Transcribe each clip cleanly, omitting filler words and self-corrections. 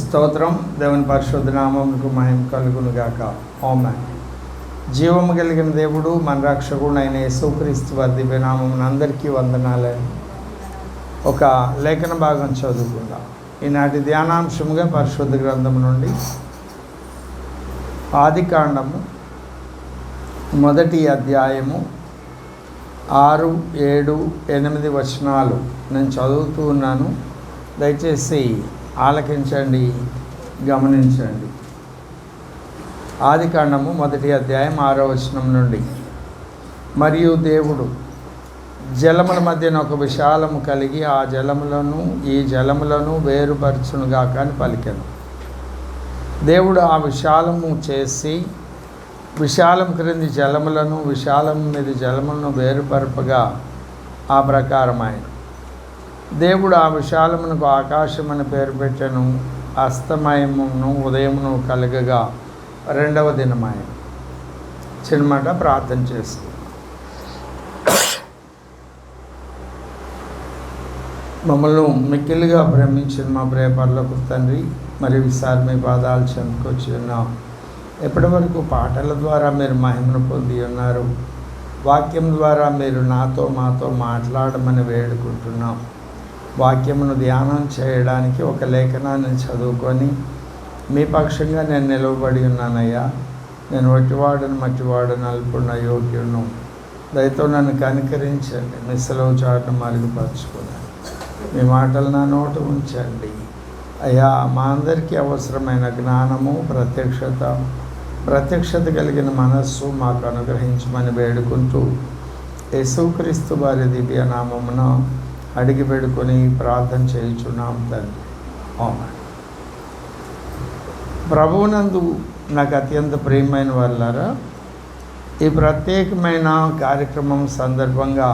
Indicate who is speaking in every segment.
Speaker 1: స్తోత్రం. దేవుని పరిశుద్ధ నామమునకు మహిమ కలుగును గాక. ఆమేన్. జీవము కలిగిన దేవుడు మన రక్షకుడు అయిన యేసుక్రీస్తు వారి దివ్య నామమున అందరికీ వందనాలని ఒక లేఖన భాగం చదువుకుందాం. ఈనాటి ధ్యానాంశముగా పరిశుద్ధ గ్రంథం నుండి ఆదికాండము 1వ అధ్యాయము 6, 7, 8 వచనాలు నేను చదువుతూ ఉన్నాను. దయచేసి ఆలకించండి, గమనించండి. ఆదికాండము 1వ అధ్యాయం 6వ వచనం నుండి, మరియు దేవుడు జలముల మధ్యన ఒక విశాలము కలిగి ఆ జలములను ఈ జలములను వేరుపరచునుగాక అని పలికెను. దేవుడు ఆ విశాలము చేసి విశాలం క్రింది జలములను విశాలం మీద జలములను వేరుపరపగా ఆ ప్రకారమైన దేవుడు ఆ విశాలమునకు ఆకాశం అని పేరు పెట్టెను. అస్తమయమును ఉదయమును కలగగా 2వ దినమాయన. చిన్నమాట ప్రార్థన చేసి మమ్మల్ని మిక్కిలిగా ప్రేమించిన మా ప్రేపర్లకు తండ్రి, మరి ఈసారి మీ పాదాలు చెందుకొచ్చి ఉన్నాం. ఎప్పటి వరకు పాటల ద్వారా మీరు మహిమను పొంది ఉన్నారు. వాక్యం ద్వారా మీరు మాతో మాట్లాడమని వేడుకుంటున్నాం. వాక్యమును ధ్యానం చేయడానికి ఒక లేఖనాన్ని చదువుకొని మీ పక్షంగా నేను నిలవబడి ఉన్నానయ్యా. నేను వట్టివాడను మట్టివాడను అల్పున్న యోగ్యును. దయతో నన్ను కనికరించండి. మిస్సలవు చాటును మరుగుపరుచుకున్నాను. మీ మాటలు నా నోట ఉంచండి అయ్యా. మా అందరికీ అవసరమైన జ్ఞానము, ప్రత్యక్షత కలిగిన మనస్సు మాకు అనుగ్రహించమని వేడుకుంటూ యేసుక్రీస్తు వారి దివ్య నామమున అడిగి పెడుకొని ప్రార్థన చేయుచున్నాం తండ్రి. ఆమేన్. ప్రభువునందు నాకు అత్యంత ప్రియమైన వాళ్ళారా, ఈ ప్రత్యేకమైన కార్యక్రమం సందర్భంగా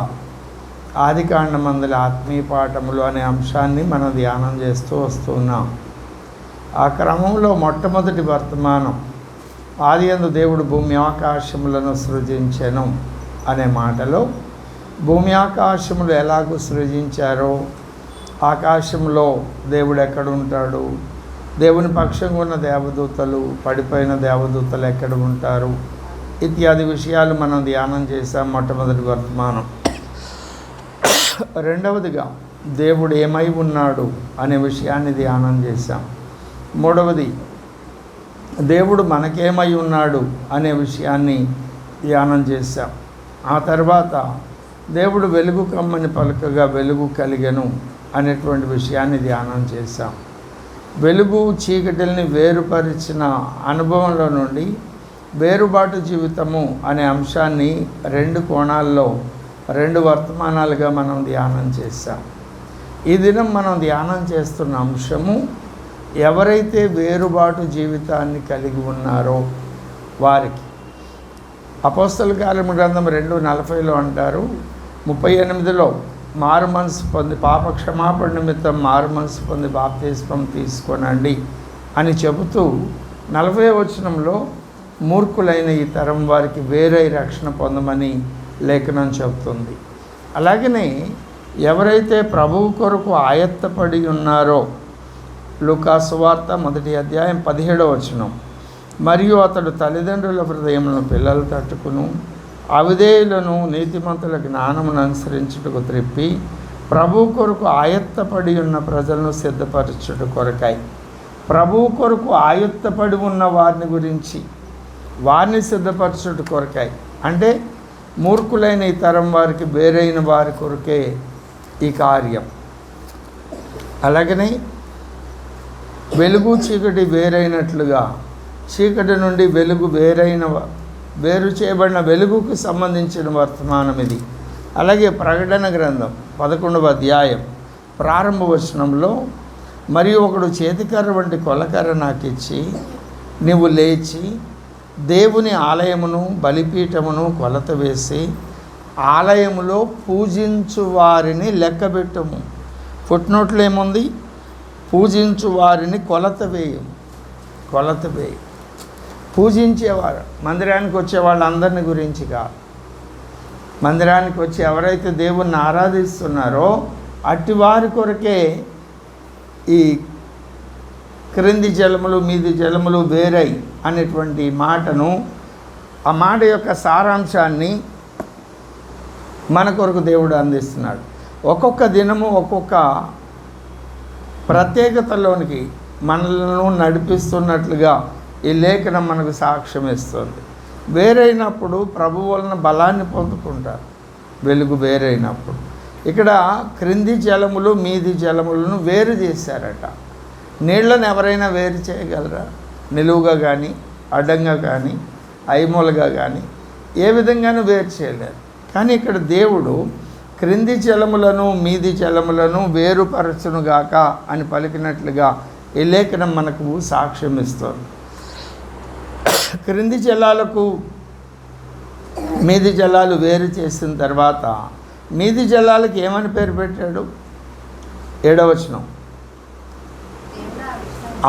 Speaker 1: ఆదికాండమందుల ఆత్మీయ పాఠములు అనే అంశాన్ని మనం ధ్యానం చేస్తూ వస్తున్నాం. ఆ క్రమంలో మొట్టమొదటి వర్తమానం ఆదియందు దేవుడు భూమి ఆకాశములను సృజించెను అనే మాటలో భూమి ఆకాశములు ఎలాగూ సృజించారో, ఆకాశంలో దేవుడు ఎక్కడ ఉంటాడు, దేవుని పక్షంగా ఉన్న దేవదూతలు, పడిపోయిన దేవదూతలు ఎక్కడ ఉంటారు ఇత్యాది విషయాలు మనం ధ్యానం చేసాం. మొట్టమొదటి వర్తమానం. రెండవదిగా దేవుడు ఏమై ఉన్నాడు అనే విషయాన్ని ధ్యానం చేశాం. మూడవది దేవుడు మనకేమై ఉన్నాడు అనే విషయాన్ని ధ్యానం చేశాం. ఆ తర్వాత దేవుడు వెలుగు కమ్మని పలకగా వెలుగు కలిగెను అనేటువంటి విషయాన్ని ధ్యానం చేశాం. వెలుగు చీకటిని వేరుపరిచిన అనుభవంలో నుండి వేరుబాటు జీవితము అనే అంశాన్ని 2 కోణాల్లో 2 వర్తమానాలుగా మనం ధ్యానం చేశాం. ఈ దినం మనం ధ్యానం చేస్తున్న అంశము ఎవరైతే వేరుబాటు జీవితాన్ని కలిగి ఉన్నారో వారికి. అపోస్తల కార్యముల గ్రంథం 2:40 అంటారు, 38లో మారు మనసు పొంది పాప క్షమాపణ నిమిత్తం మారు మనసు పొంది బాప్తిస్మం తీసుకోనండి అని చెబుతూ 40వ వచనంలో మూర్ఖులైన ఈ తరం వారికి వేరే రక్షణ పొందమని లేఖనం చెబుతుంది. అలాగనే ఎవరైతే ప్రభువు కొరకు ఆయత్తపడి ఉన్నారో లూకా సువార్త 1వ అధ్యాయం 17వ వచనం, మరియు అతడు తల్లిదండ్రుల హృదయములను పిల్లలు తట్టుకును అవిధేయులను నీతిమంతుల జ్ఞానమును అనుసరించుటకు త్రిప్పి ప్రభు కొరకు ఆయత్తపడి ఉన్న ప్రజలను సిద్ధపరచుట కొరకై. ప్రభు కొరకు ఆయత్తపడి ఉన్న వారిని గురించి, వారిని సిద్ధపరచుట కొరకై అంటే మూర్ఖులైన ఈ తరం వారికి, వేరైన వారి కొరకే ఈ కార్యం. అలాగనే వెలుగు చీకటి వేరైనట్లుగా చీకటి నుండి వెలుగు వేరు చేయబడిన వెలుగుకు సంబంధించిన వర్తమానం ఇది. అలాగే ప్రకటన గ్రంథం 11వ అధ్యాయం ప్రారంభ వచనంలో, మరియు ఒకడు చేతికర్ర వంటి కొలకర్ర నాకు ఇచ్చి, నీవు లేచి దేవుని ఆలయమును బలిపీఠమును కొలత వేసి ఆలయములో పూజించు వారిని లెక్కబెట్టము. ఫుట్నోట్లో ఏముంది? పూజించు వారిని కొలత వేయు. పూజించేవారు మందిరానికి వచ్చే వాళ్ళందరిని గురించి కాదు. మందిరానికి వచ్చి ఎవరైతే దేవుణ్ణి ఆరాధిస్తున్నారో అట్టి వారి కొరకే ఈ క్రింది జలములు మీది జలములు వేరై అనేటువంటి మాటను, ఆ మాట యొక్క సారాంశాన్ని మన కొరకు దేవుడు అందిస్తున్నాడు. ఒక్కొక్క దినము ఒక్కొక్క ప్రత్యేకతలోనికి మనలను నడిపిస్తున్నట్లుగా ఈ లేఖనం మనకు సాక్ష్యం ఇస్తుంది. వేరైనప్పుడు ప్రభు వలన బలాన్ని పొందుకుంటారు. వెలుగు వేరైనప్పుడు ఇక్కడ క్రింది జలములు మీది జలములను వేరు చేశారట. నీళ్లను ఎవరైనా వేరు చేయగలరా? నిలువుగా కానీ అడ్డంగా కానీ ఐమూలగా కానీ ఏ విధంగానూ వేరు చేయలేరు. కానీ ఇక్కడ దేవుడు క్రింది జలములను మీది జలములను వేరుపరచునుగాక అని పలికినట్లుగా ఈ లేఖనం మనకు సాక్ష్యం ఇస్తుంది. క్రింది జలాలకు మీది జలాలు వేరు చేసిన తర్వాత మీది జలాలకు ఏమని పేరు పెట్టాడు? 7వ వచనం,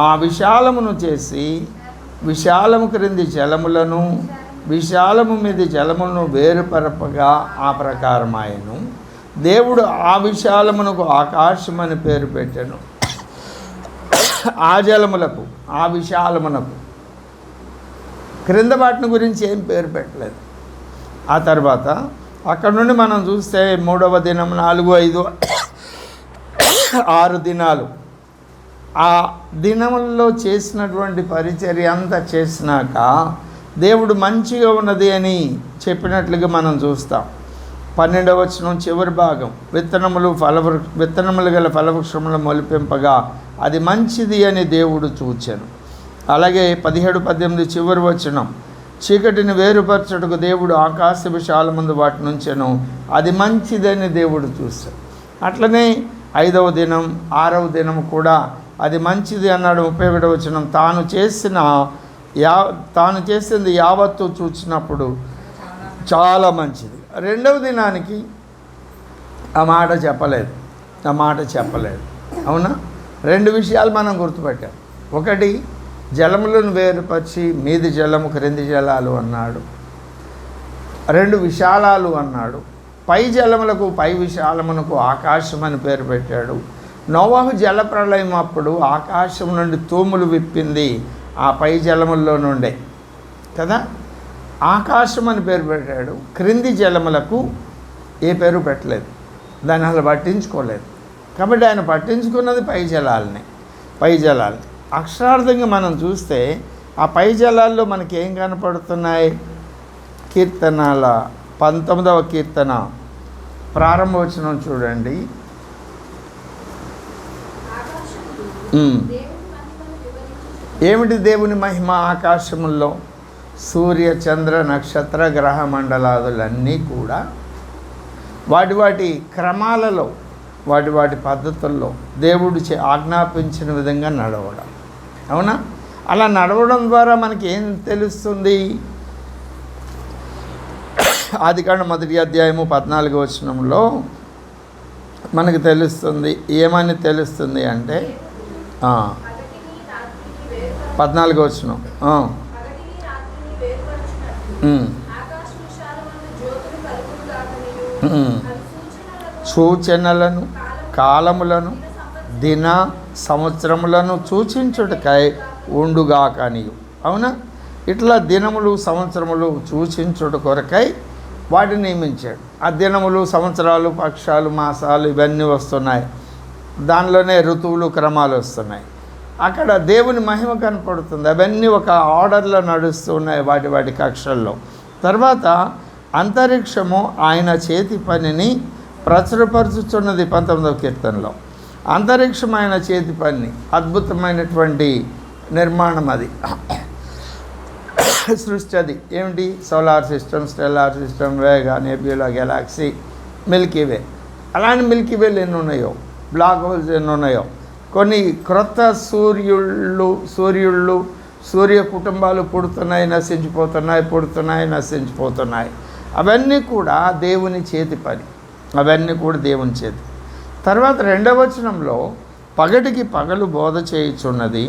Speaker 1: ఆ విశాలమును చేసి విశాలము క్రింది జలములను విశాలము మీది జలములను వేరుపరపగా ఆ ప్రకారమాయను. దేవుడు ఆ విశాలమునకు ఆకాశం అని పేరు పెట్టాను. ఆ జలములకు, ఆ విశాలమునకు, క్రింద వాటిని గురించి ఏం పేరు పెట్టలేదు. ఆ తర్వాత అక్కడ నుండి మనం చూస్తే 3వ దినం 4, 5, 6 దినాలు, ఆ దినములలో చేసినటువంటి పరిచర్య అంతా చేసినాక దేవుడు మంచిగా ఉన్నది అని చెప్పినట్లుగా మనం చూస్తాం. 12వ వచనం చివరి భాగం, విత్తనములు గల ఫలవృక్షములు మొలిపింపగా అది మంచిది అని దేవుడు చూచెను. అలాగే 17, 18 చివరి వచనం, చీకటిని వేరుపరచుటకు దేవుడు ఆకాశ విశాలమందు వాటి నుంచెను, అది మంచిదని దేవుడు చూశాడు. అట్లనే 5వ దినం 6వ దినం కూడా అది మంచిది అన్నాడు. 31వ వచనం, తాను చేసింది యావత్తు చూసినప్పుడు చాలా మంచిది. 2వ దినానికి ఆ మాట చెప్పలేదు. అవునా? 2 విషయాలు మనం గుర్తుపెట్టాం. ఒకటి, జలములను వేరుపరిచి మీది జలము క్రింది జలాలు అన్నాడు. 2 విశాలాలు అన్నాడు. పై జలములకు పై విశాలమునకు ఆకాశం అని పేరు పెట్టాడు. నోవహు జలప్రళయం అప్పుడు ఆకాశం నుండి తూములు విప్పింది ఆ పై జలముల్లో నుండే కదా, ఆకాశం అని పేరు పెట్టాడు. క్రింది జలములకు ఏ పేరు పెట్టలేదు, దాన్ని అసలు పట్టించుకోలేదు. కాబట్టి ఆయన పట్టించుకున్నది పై జలాలని. అక్షరార్థంగా మనం చూస్తే ఆ పై జలాల్లో మనకి ఏం కనపడుతున్నాయి? కీర్తనల 19వ కీర్తన ప్రారంభవచనం చూడండి. ఏమిటి దేవుని మహిమ? ఆకాశముల్లో సూర్య చంద్ర నక్షత్ర గ్రహ మండలాదులన్నీ కూడా వాటి క్రమాలలో వాటి పద్ధతుల్లో దేవుడు ఆజ్ఞాపించిన విధంగా నడవడం. అవునా? అలా నడవడం ద్వారా మనకి ఏం తెలుస్తుంది? ఆదికాండం 1వ అధ్యాయము 14వ వచనంలో మనకు తెలుస్తుంది. ఏమని తెలుస్తుంది అంటే 14వ వచనం, సూచనలను కాలములను దిన సంవత్సరములను సూచించుటకై ఉండుగాకనియు. అవునా? ఇట్లా దినములు సంవత్సరములు సూచించుట కొరకై వాటిని నియమించాడు. ఆ దినములు సంవత్సరాలు పక్షాలు మాసాలు ఇవన్నీ వస్తున్నాయి. దానిలోనే ఋతువులు క్రమాలు వస్తున్నాయి. అక్కడ దేవుని మహిమ కనపడుతుంది. అవన్నీ ఒక ఆర్డర్లో నడుస్తూ ఉన్నాయి వాటి కక్షల్లో. తర్వాత అంతరిక్షము ఆయన చేతి పనిని ప్రచురపరుచుతున్నది. 19వ కీర్తనలో అంతరిక్షం ఆయన చేతి పని, అద్భుతమైనటువంటి నిర్మాణం అది, సృష్టి. అది ఏమిటి? సోలార్ సిస్టమ్, స్టెల్లార్ సిస్టమ్, వేగా, నెబ్యులా, గెలాక్సీ, మిల్కీవే. అలాంటి మిల్కీవేలు ఎన్ని ఉన్నాయో, బ్లాక్ హోల్స్ ఎన్ని ఉన్నాయో, కొన్ని క్రొత్త సూర్యుళ్ళు సూర్య కుటుంబాలు పుడుతున్నాయి, నశించిపోతున్నాయి. అవన్నీ కూడా దేవుని చేతి పని. తర్వాత 2వ వచనంలో పగటికి పగలు బోధ చేయుచున్నది,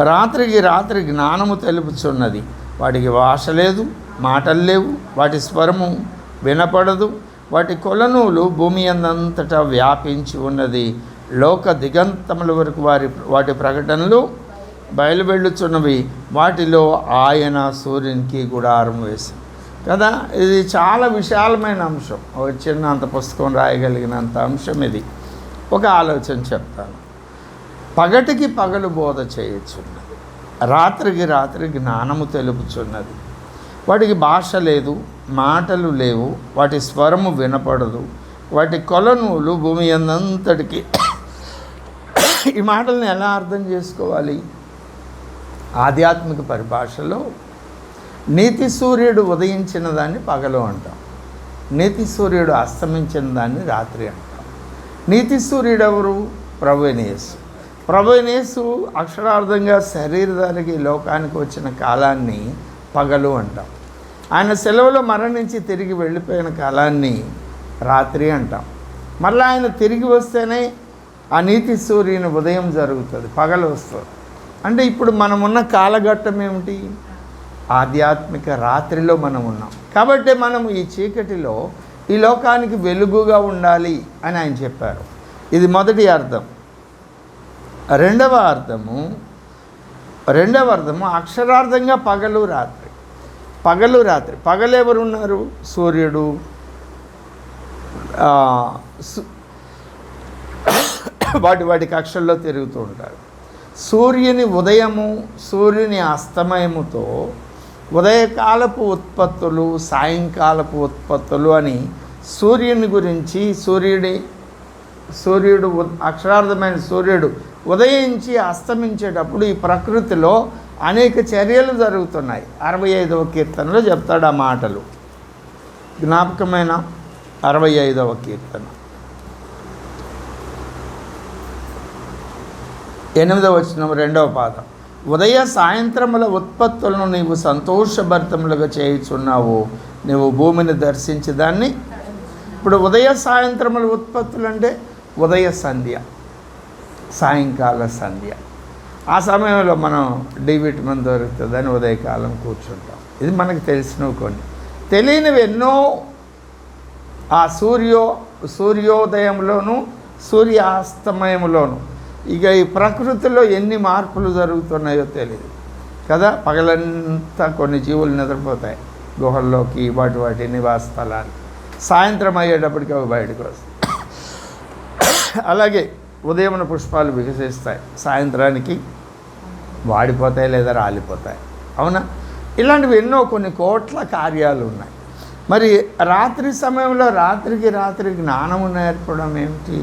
Speaker 1: రాత్రికి రాత్రి జ్ఞానము తెలుపుచున్నది. వాటికి భాష లేదు, మాటలు లేవు, వాటి స్వరము వినపడదు. వాటి కొలనూలు భూమి అందంతటా వ్యాపించి ఉన్నది. లోక దిగంతముల వరకు వాటి ప్రకటనలు బయలువెళ్ళుచున్నవి. వాటిలో ఆయన సూర్యునికి గుడారం వేశాడు కదా. ఇది చాలా విశాలమైన అంశం. ఒక చిన్న అంత పుస్తకం రాయగలిగినంత అంశం ఇది. ఒక ఆలోచన చెప్తాను. పగటికి పగలు బోధ చేయుచున్నది, రాత్రికి రాత్రి జ్ఞానము తెలుపుచున్నది. వాటికి భాష లేదు, మాటలు లేవు, వాటి స్వరము వినపడదు, వాటి కొలనూలు భూమి అంతటికి. ఈ మాటలను ఎలా అర్థం చేసుకోవాలి? ఆధ్యాత్మిక పరిభాషలో నీతి సూర్యుడు ఉదయించిన దాన్ని పగలు అంటాం, నీతి సూర్యుడు అస్తమించిన దాన్ని రాత్రి అంటాం. నీతి సూర్యుడు ఎవరు? ప్రభువైన యేసు. ప్రభువైన యేసు అక్షరార్థంగా శరీరధారికి లోకానికి వచ్చిన కాలాన్ని పగలు అంటాం. ఆయన సెలవులో మరణించి తిరిగి వెళ్ళిపోయిన కాలాన్ని రాత్రి అంటాం. మళ్ళీ ఆయన తిరిగి వస్తేనే ఆ నీతి సూర్యుని ఉదయం జరుగుతుంది, పగలు వస్తుంది. అంటే ఇప్పుడు మనమున్న కాలఘట్టం ఏమిటి? ఆధ్యాత్మిక రాత్రిలో మనం ఉన్నాం. కాబట్టి మనం ఈ చీకటిలో ఈ లోకానికి వెలుగుగా ఉండాలి అని ఆయన చెప్పారు. ఇది మొదటి అర్థం. రెండవ అర్థము అక్షరార్థంగా పగలు రాత్రి. పగలు రాత్రి. పగలు ఎవరు ఉన్నారు? సూర్యుడు, వాటి కక్షల్లో తిరుగుతూ ఉంటారు. సూర్యుని ఉదయము, సూర్యుని అస్తమయముతో ఉదయకాలపు ఉత్పత్తులు, సాయంకాలపు ఉత్పత్తులు అని సూర్యుని గురించి, సూర్యుడు అక్షరార్థమైన సూర్యుడు ఉదయించి అస్తమించేటప్పుడు ఈ ప్రకృతిలో అనేక చర్యలు జరుగుతున్నాయి. 65వ కీర్తనలో చెప్తాడు ఆ మాటలు. జ్ఞాపకమైన 65వ కీర్తన 8వ వచనం 2వ పాదం. ఉదయ సాయంత్రముల ఉత్పత్తులను నీవు సంతోషభరితములుగా చేయుచున్నావు, నీవు భూమిని దర్శించి దాన్ని. ఇప్పుడు ఉదయ సాయంత్రముల ఉత్పత్తులు అంటే ఉదయ సంధ్య, సాయంకాల సంధ్య. ఆ సమయంలో మనం డి విటమిన్ దొరుకుతుందని ఉదయకాలం కూర్చుంటాం. ఇది మనకు తెలిసినవి. కొన్ని తెలియనివి ఎన్నో ఆ సూర్యోదయంలోనూ సూర్యాస్తమయంలోనూ. ఇక ఈ ప్రకృతిలో ఎన్ని మార్పులు జరుగుతున్నాయో తెలియదు కదా. పగలంతా కొన్ని జీవులు నిద్రపోతాయి గుహల్లోకి, వాటి నివాస స్థలాలు. సాయంత్రం అయ్యేటప్పటికి అవి బయటకు వస్తాయి. అలాగే ఉదయమున పుష్పాలు వికసిస్తాయి, సాయంత్రానికి వాడిపోతాయి లేదా రాలిపోతాయి. అవునా? ఇలాంటివి ఎన్నో కొన్ని కోట్ల కార్యాలు ఉన్నాయి. మరి రాత్రి సమయంలో రాత్రికి రాత్రి జ్ఞానము నేర్పడం ఏమిటి?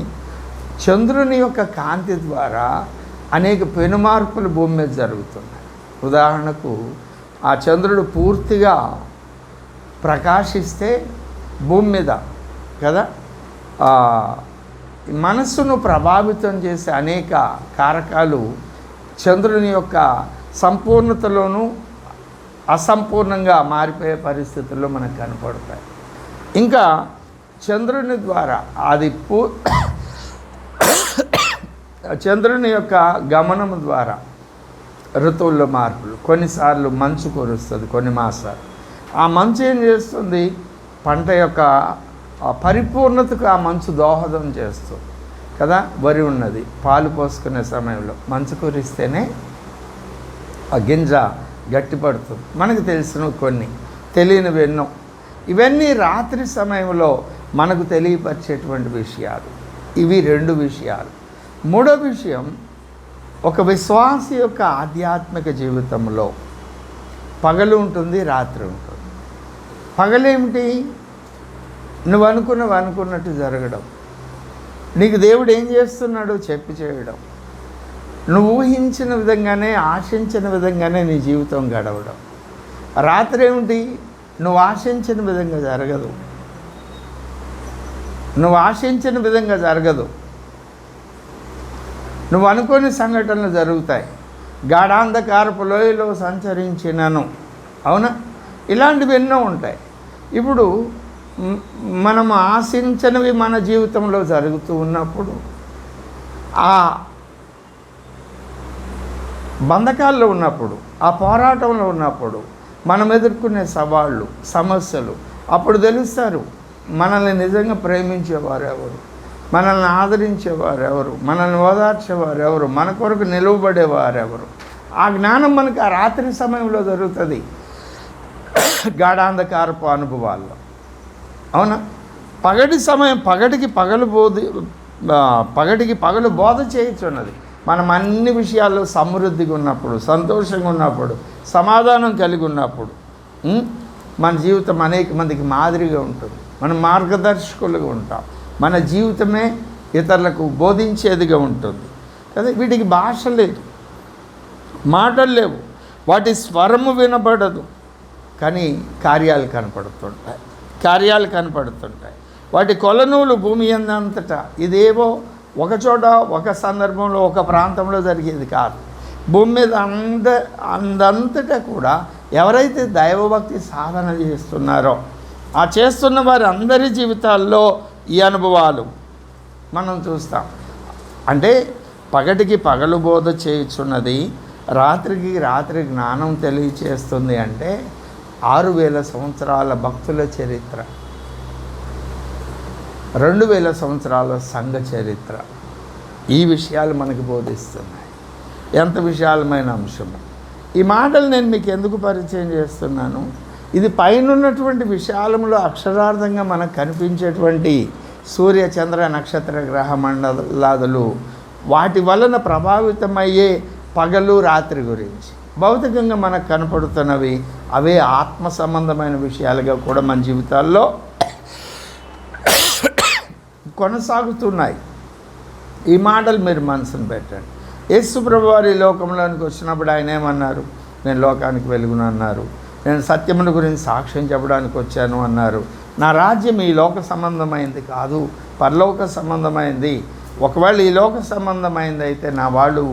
Speaker 1: చంద్రుని యొక్క కాంతి ద్వారా అనేక పెనుమార్పులు భూమి మీద జరుగుతున్నాయి. ఉదాహరణకు ఆ చంద్రుడు పూర్తిగా ప్రకాశిస్తే భూమి మీద కదా మనస్సును ప్రభావితం చేసే అనేక కారకాలు చంద్రుని యొక్క సంపూర్ణతలోనూ అసంపూర్ణంగా మారిపోయే పరిస్థితుల్లో మనకు కనపడతాయి. ఇంకా చంద్రుని ద్వారా చంద్రుని యొక్క గమనం ద్వారా ఋతువుల్లో మార్పులు. కొన్నిసార్లు మంచు కురుస్తుంది, కొన్ని మాసాలు. ఆ మంచు ఏం చేస్తుంది? పంట యొక్క పరిపూర్ణతకు ఆ మంచు దోహదం చేస్తుంది కదా. వరి ఉన్నది, పాలు పోసుకునే సమయంలో మంచు కురిస్తేనే ఆ గింజ గట్టిపడుతుంది. మనకు తెలిసిన కొన్ని, తెలియనివి ఎన్నో. ఇవన్నీ రాత్రి సమయంలో మనకు తెలియపరిచేటువంటి విషయాలు. ఇవి 2 విషయాలు. మూడో విషయం, ఒక విశ్వాసి యొక్క ఆధ్యాత్మిక జీవితంలో పగలు ఉంటుంది, రాత్రి ఉంటుంది. పగలేమిటి? నువ్వు అనుకున్నట్టు జరగడం. నీకు దేవుడు ఏం చేస్తున్నాడో చెప్పి చేయడం. నువ్వు ఊహించిన విధంగానే, ఆశించిన విధంగానే నీ జీవితం గడవడం. రాత్రి ఏమిటి? నువ్వు ఆశించిన విధంగా జరగదు. నువ్వు ఆశించిన విధంగా జరగదు. నువ్వు అనుకోని సంఘటనలు జరుగుతాయి. గాఢాంధకారపు లోయలో సంచరించినను. అవునా? ఇలాంటివి ఎన్నో ఉంటాయి. ఇప్పుడు మనం ఆశించనివి మన జీవితంలో జరుగుతూ ఉన్నప్పుడు, ఆ బంధకాల్లో ఉన్నప్పుడు, ఆ పోరాటంలో ఉన్నప్పుడు మనం ఎదుర్కొనే సవాళ్ళు, సమస్యలు, అప్పుడు తెలుస్తారు మనల్ని నిజంగా ప్రేమించేవారు ఎవరు, మనల్ని ఆదరించేవారు ఎవరు, మనల్ని ఓదార్చేవారు ఎవరు, మన కొరకు నిలువబడేవారు ఎవరు? ఆ జ్ఞానం మనకు ఆ రాత్రి సమయంలో దొరుకుతుంది, గాఢాంధకారపు అనుభవాల్లో. అవునా? పగటి సమయం పగటికి పగలు బోధ చేయుచున్నది. మనం అన్ని విషయాల్లో సమృద్ధిగా ఉన్నప్పుడు, సంతోషంగా ఉన్నప్పుడు, సమాధానం కలిగి ఉన్నప్పుడు మన జీవితం అనేక మందికి మాదిరిగా ఉంటుంది. మనం మార్గదర్శకులుగా ఉంటాం. మన జీవితమే ఇతరులకు బోధించేదిగా ఉంటుంది కదా. వీటికి భాష లేదు, మాటలు లేవు, వాటి స్వరము వినబడదు, కానీ కార్యాలు కనపడుతుంటాయి. వాటి కొలనూలు భూమి అంతటా. ఇదేవో ఒక చోట, ఒక సందర్భంలో, ఒక ప్రాంతంలో జరిగేది కాదు. భూమి మీద అందంతటా కూడా ఎవరైతే దైవభక్తి సాధన చేస్తున్నారో ఆ చేస్తున్న వారి అందరి జీవితాల్లో ఈ అనుభవాలు మనం చూస్తాం. అంటే పగటికి పగలు బోధ చేయుచున్నది, రాత్రికి రాత్రి జ్ఞానం తెలియచేస్తుంది. అంటే 6000 సంవత్సరాల భక్తుల చరిత్ర, 2000 సంవత్సరాల సంఘ చరిత్ర ఈ విషయాలు మనకు బోధిస్తున్నాయి. ఎంత విశాలమైన అంశము! ఈ మాటలు నేను మీకు ఎందుకు పరిచయం చేస్తున్నాను? ఇది పైనున్నటువంటి విశాలంలో అక్షరార్థంగా మనకు కనిపించేటువంటి సూర్య చంద్ర నక్షత్ర గ్రహ మండలాదులు, వాటి వలన ప్రభావితమయ్యే పగలు రాత్రి గురించి భౌతికంగా మనకు కనపడుతున్నవి అవే ఆత్మ సంబంధమైన విషయాలుగా కూడా మన జీవితాల్లో కొనసాగుతున్నాయి. ఈ మాటలు మీరు మనసును పెట్టండి. యేసు ప్రభువు వారు ఈ లోకంలోనికి వచ్చినప్పుడు ఆయన ఏమన్నారు? నేను లోకానికి వెలుగును అన్నారు. నేను సత్యమును గురించి సాక్ష్యం చెప్పడానికి వచ్చాను అన్నారు. నా రాజ్యం ఈ లోక సంబంధమైంది కాదు, పరలోక సంబంధమైంది. ఒకవేళ ఈ లోక సంబంధమైంది అయితే నా వాళ్ళు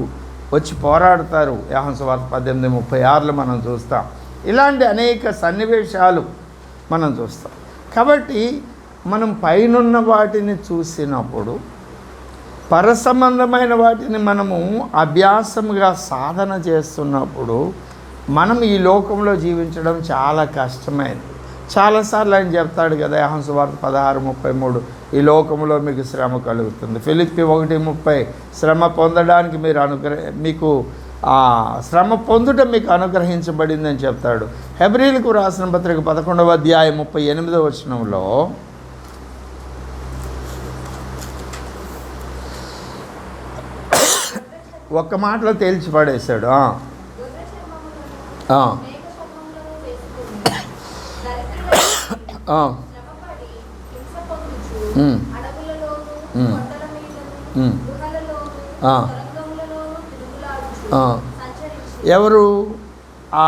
Speaker 1: వచ్చి పోరాడతారు. యోహాను సువార్త 18:36 మనం చూస్తాం. ఇలాంటి అనేక సన్నివేశాలు మనం చూస్తాం. కాబట్టి మనం పైనున్న వాటిని చూసినప్పుడు పరసంబంధమైన వాటిని మనము అభ్యాసంగా సాధన చేస్తున్నప్పుడు మనం ఈ లోకంలో జీవించడం చాలా కష్టమైంది. చాలాసార్లు ఆయన చెప్తాడు కదా, యోహాను సువార్త 16:33 ఈ లోకంలో మీకు శ్రమ కలుగుతుంది. ఫిలిప్పీ 1:30 శ్రమ పొందడానికి మీకు శ్రమ పొందుట మీకు అనుగ్రహించబడిందని చెప్తాడు. హెబ్రీలకు రాసిన పత్రిక 11వ అధ్యాయం 38వ వచనంలో ఒక్క మాటలో తేల్చి పడేశాడు. ఎవరు? ఆ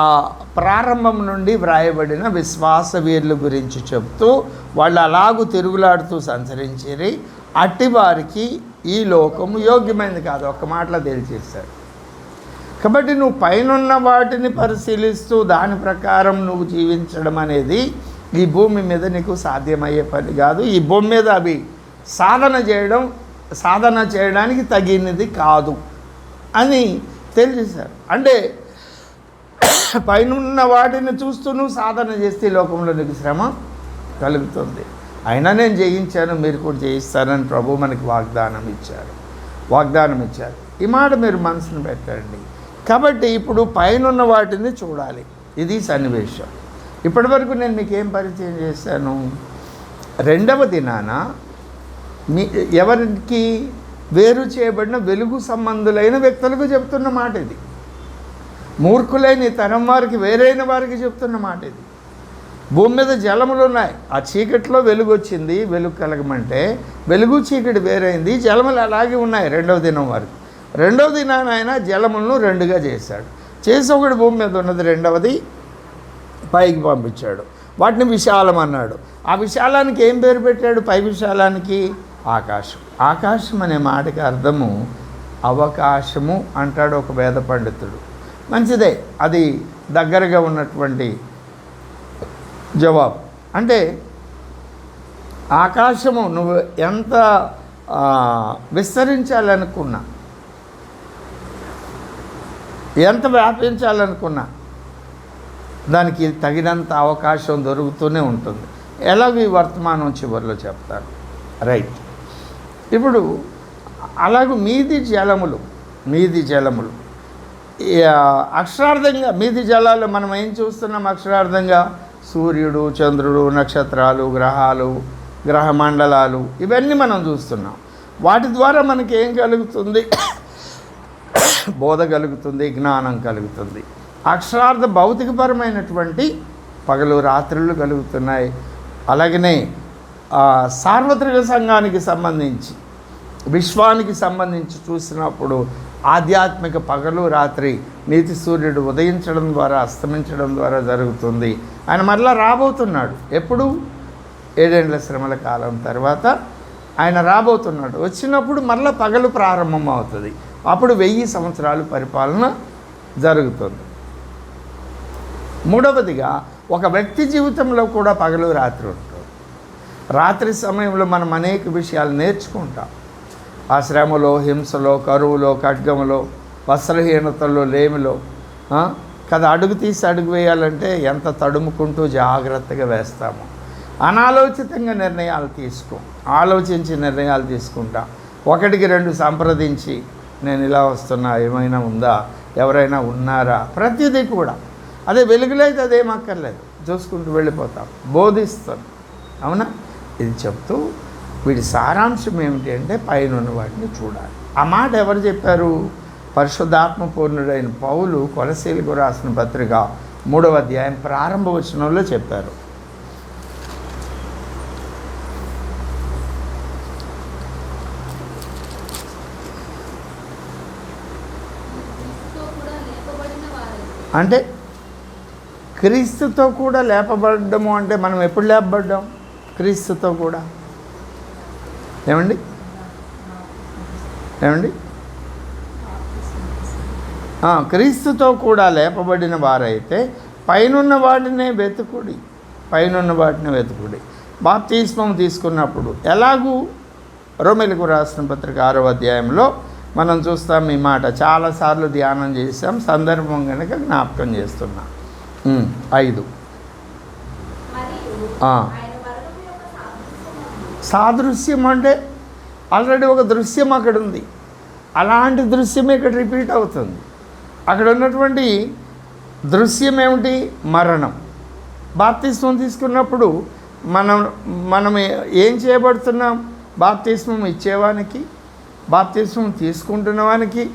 Speaker 1: ప్రారంభం నుండి వ్రాయబడిన విశ్వాస వీరుల గురించి చెప్తూ వాళ్ళు అలాగూ తిరుగులాడుతూ సంచరించిరి. అట్టి వారికి ఈ లోకము యోగ్యమైనది కాదు. ఒక్క మాటలో తేల్చేశాడు. కాబట్టి నువ్వు పైనున్న వాటిని పరిశీలిస్తూ దాని ప్రకారం నువ్వు జీవించడం అనేది ఈ భూమి మీద నీకు సాధ్యమయ్యే పని కాదు. ఈ భూమి మీద అవి సాధన చేయడానికి తగినది కాదు అని తెలియజేశారు. అంటే పైనున్న వాటిని చూస్తూ నువ్వు సాధన చేస్తే ఈ లోకంలో నీకు శ్రమ కలుగుతుంది. అయినా నేను జయించాను, మీరు కూడా జయిస్తారని ప్రభు మనకి వాగ్దానం ఇచ్చారు. ఈ మాట మీరు మనసును పెట్టండి. కాబట్టి ఇప్పుడు పైనున్న వాటిని చూడాలి. ఇది సన్నివేశం. ఇప్పటి వరకు నేను మీకు ఏం పరిచయం చేశాను? రెండవ దినాన ఎవరికి వేరు చేయబడిన వెలుగు సంబంధులైన వ్యక్తులకు చెప్తున్న మాట ఇది. మూర్ఖులైన తరం వారికి, వేరైన వారికి చెప్తున్న మాట ఇది. భూమి మీద జలములు ఉన్నాయి, ఆ చీకట్లో వెలుగు వచ్చింది. వెలుగు కలగమంటే వెలుగు చీకటి వేరైంది, జలములు అలాగే ఉన్నాయి. రెండవ దినం వరకు. రెండవ దినాన ఆయన జలములను రెండుగా చేశాడు. చేసి ఒకటి భూమి మీద ఉన్నది, రెండవది పైకి పంపించాడు. వాటిని విశాలం అన్నాడు. ఆ విశాలానికి ఏం పేరు పెట్టాడు? పై విశాలానికి ఆకాశం. ఆకాశం అనే మాటకి అర్థము అవకాశము అంటాడు ఒక వేద పండితుడు. మంచిదే, అది దగ్గరగా ఉన్నటువంటి జవాబు. అంటే ఆకాశము నువ్వు ఎంత విస్తరించాలనుకున్నా, ఎంత వ్యాపించాలనుకున్నా దానికి తగినంత అవకాశం దొరుకుతూనే ఉంటుంది. ఎలాగో ఈ వర్తమానం చివరిలో చెప్తాను. రైట్. ఇప్పుడు అలాగే మీది జలములు అక్షరార్థంగా మీది జలాలు మనం ఏం చూస్తున్నాం? అక్షరార్థంగా సూర్యుడు, చంద్రుడు, నక్షత్రాలు, గ్రహాలు, గ్రహమండలాలు ఇవన్నీ మనం చూస్తున్నాం. వాటి ద్వారా మనకి ఏం కలుగుతుంది? బోధ కలుగుతుంది, జ్ఞానం కలుగుతుంది. అక్షరార్థ భౌతికపరమైనటువంటి పగలు రాత్రులు కలుగుతున్నాయి. అలాగనే సార్వత్రిక సంఘానికి సంబంధించి, విశ్వానికి సంబంధించి చూసినప్పుడు ఆధ్యాత్మిక పగలు రాత్రి నీతి సూర్యుడు ఉదయించడం ద్వారా అస్తమించడం ద్వారా జరుగుతుంది. ఆయన మరలా రాబోతున్నాడు. ఎప్పుడు? 7 ఏళ్ల శ్రమల కాలం తర్వాత ఆయన రాబోతున్నాడు. వచ్చినప్పుడు మరలా పగలు ప్రారంభం అవుతుంది. అప్పుడు 1000 సంవత్సరాలు పరిపాలన జరుగుతుంది. మూడవదిగా ఒక వ్యక్తి జీవితంలో కూడా పగలు రాత్రి ఉంటుంది. రాత్రి సమయంలో మనం అనేక విషయాలు నేర్చుకుంటాం. ఆ శ్రమలో, హింసలో, కరువులో, ఖడ్గములో, వస్త్రహీనతలో, లేమిలో కదా అడుగు తీసి అడుగు వేయాలంటే ఎంత తడుముకుంటూ జాగ్రత్తగా వేస్తాము. అనాలోచితంగా ఆలోచించి నిర్ణయాలు తీసుకుంటాం. 1-2 సంప్రదించి నేను ఇలా వస్తున్నా, ఏమైనా ఉందా, ఎవరైనా ఉన్నారా, ప్రతిదీ కూడా. అదే వెలుగులో అయితే అదేం అక్కర్లేదు, చూసుకుంటూ వెళ్ళిపోతాం. బోధిస్తాం. అవునా? ఇది చెప్తూ వీడి సారాంశం ఏమిటి అంటే పైన వాటిని చూడాలి. ఆ మాట ఎవరు చెప్పారు? పరిశుద్ధాత్మ పూర్ణుడైన పౌలు కొలసీలకు రాసిన పత్రిక 3వ అధ్యాయం ప్రారంభ వచనంలో చెప్పారు. అంటే క్రీస్తుతో కూడా లేపబడ్డము అంటే మనం ఎప్పుడు లేపబడ్డాం? క్రీస్తుతో కూడా. ఏమండి క్రీస్తుతో కూడా లేపబడిన వారైతే పైనున్న వాటినే వెతుకుడి. బాప్తిస్మం తీసుకున్నప్పుడు ఎలాగూ రోమీయులకు రాసిన పత్రిక 6వ అధ్యాయంలో మనం చూస్తాం. ఈ మాట చాలాసార్లు ధ్యానం చేసాం. సందర్భం కనుక జ్ఞాపకం చేస్తున్నాం. 5 సాదృశ్యం అంటే ఆల్రెడీ ఒక దృశ్యం అక్కడ ఉంది. అలాంటి దృశ్యమే ఇక్కడ రిపీట్ అవుతుంది. అక్కడ ఉన్నటువంటి దృశ్యం ఏమిటి? మరణం. బాప్తిస్మం తీసుకున్నప్పుడు మనం ఏం చేయబడుతున్నాం? బాప్తిస్మం ఇచ్చేవానికి, బాప్తిస్మం తీసుకుంటున్న వానికి,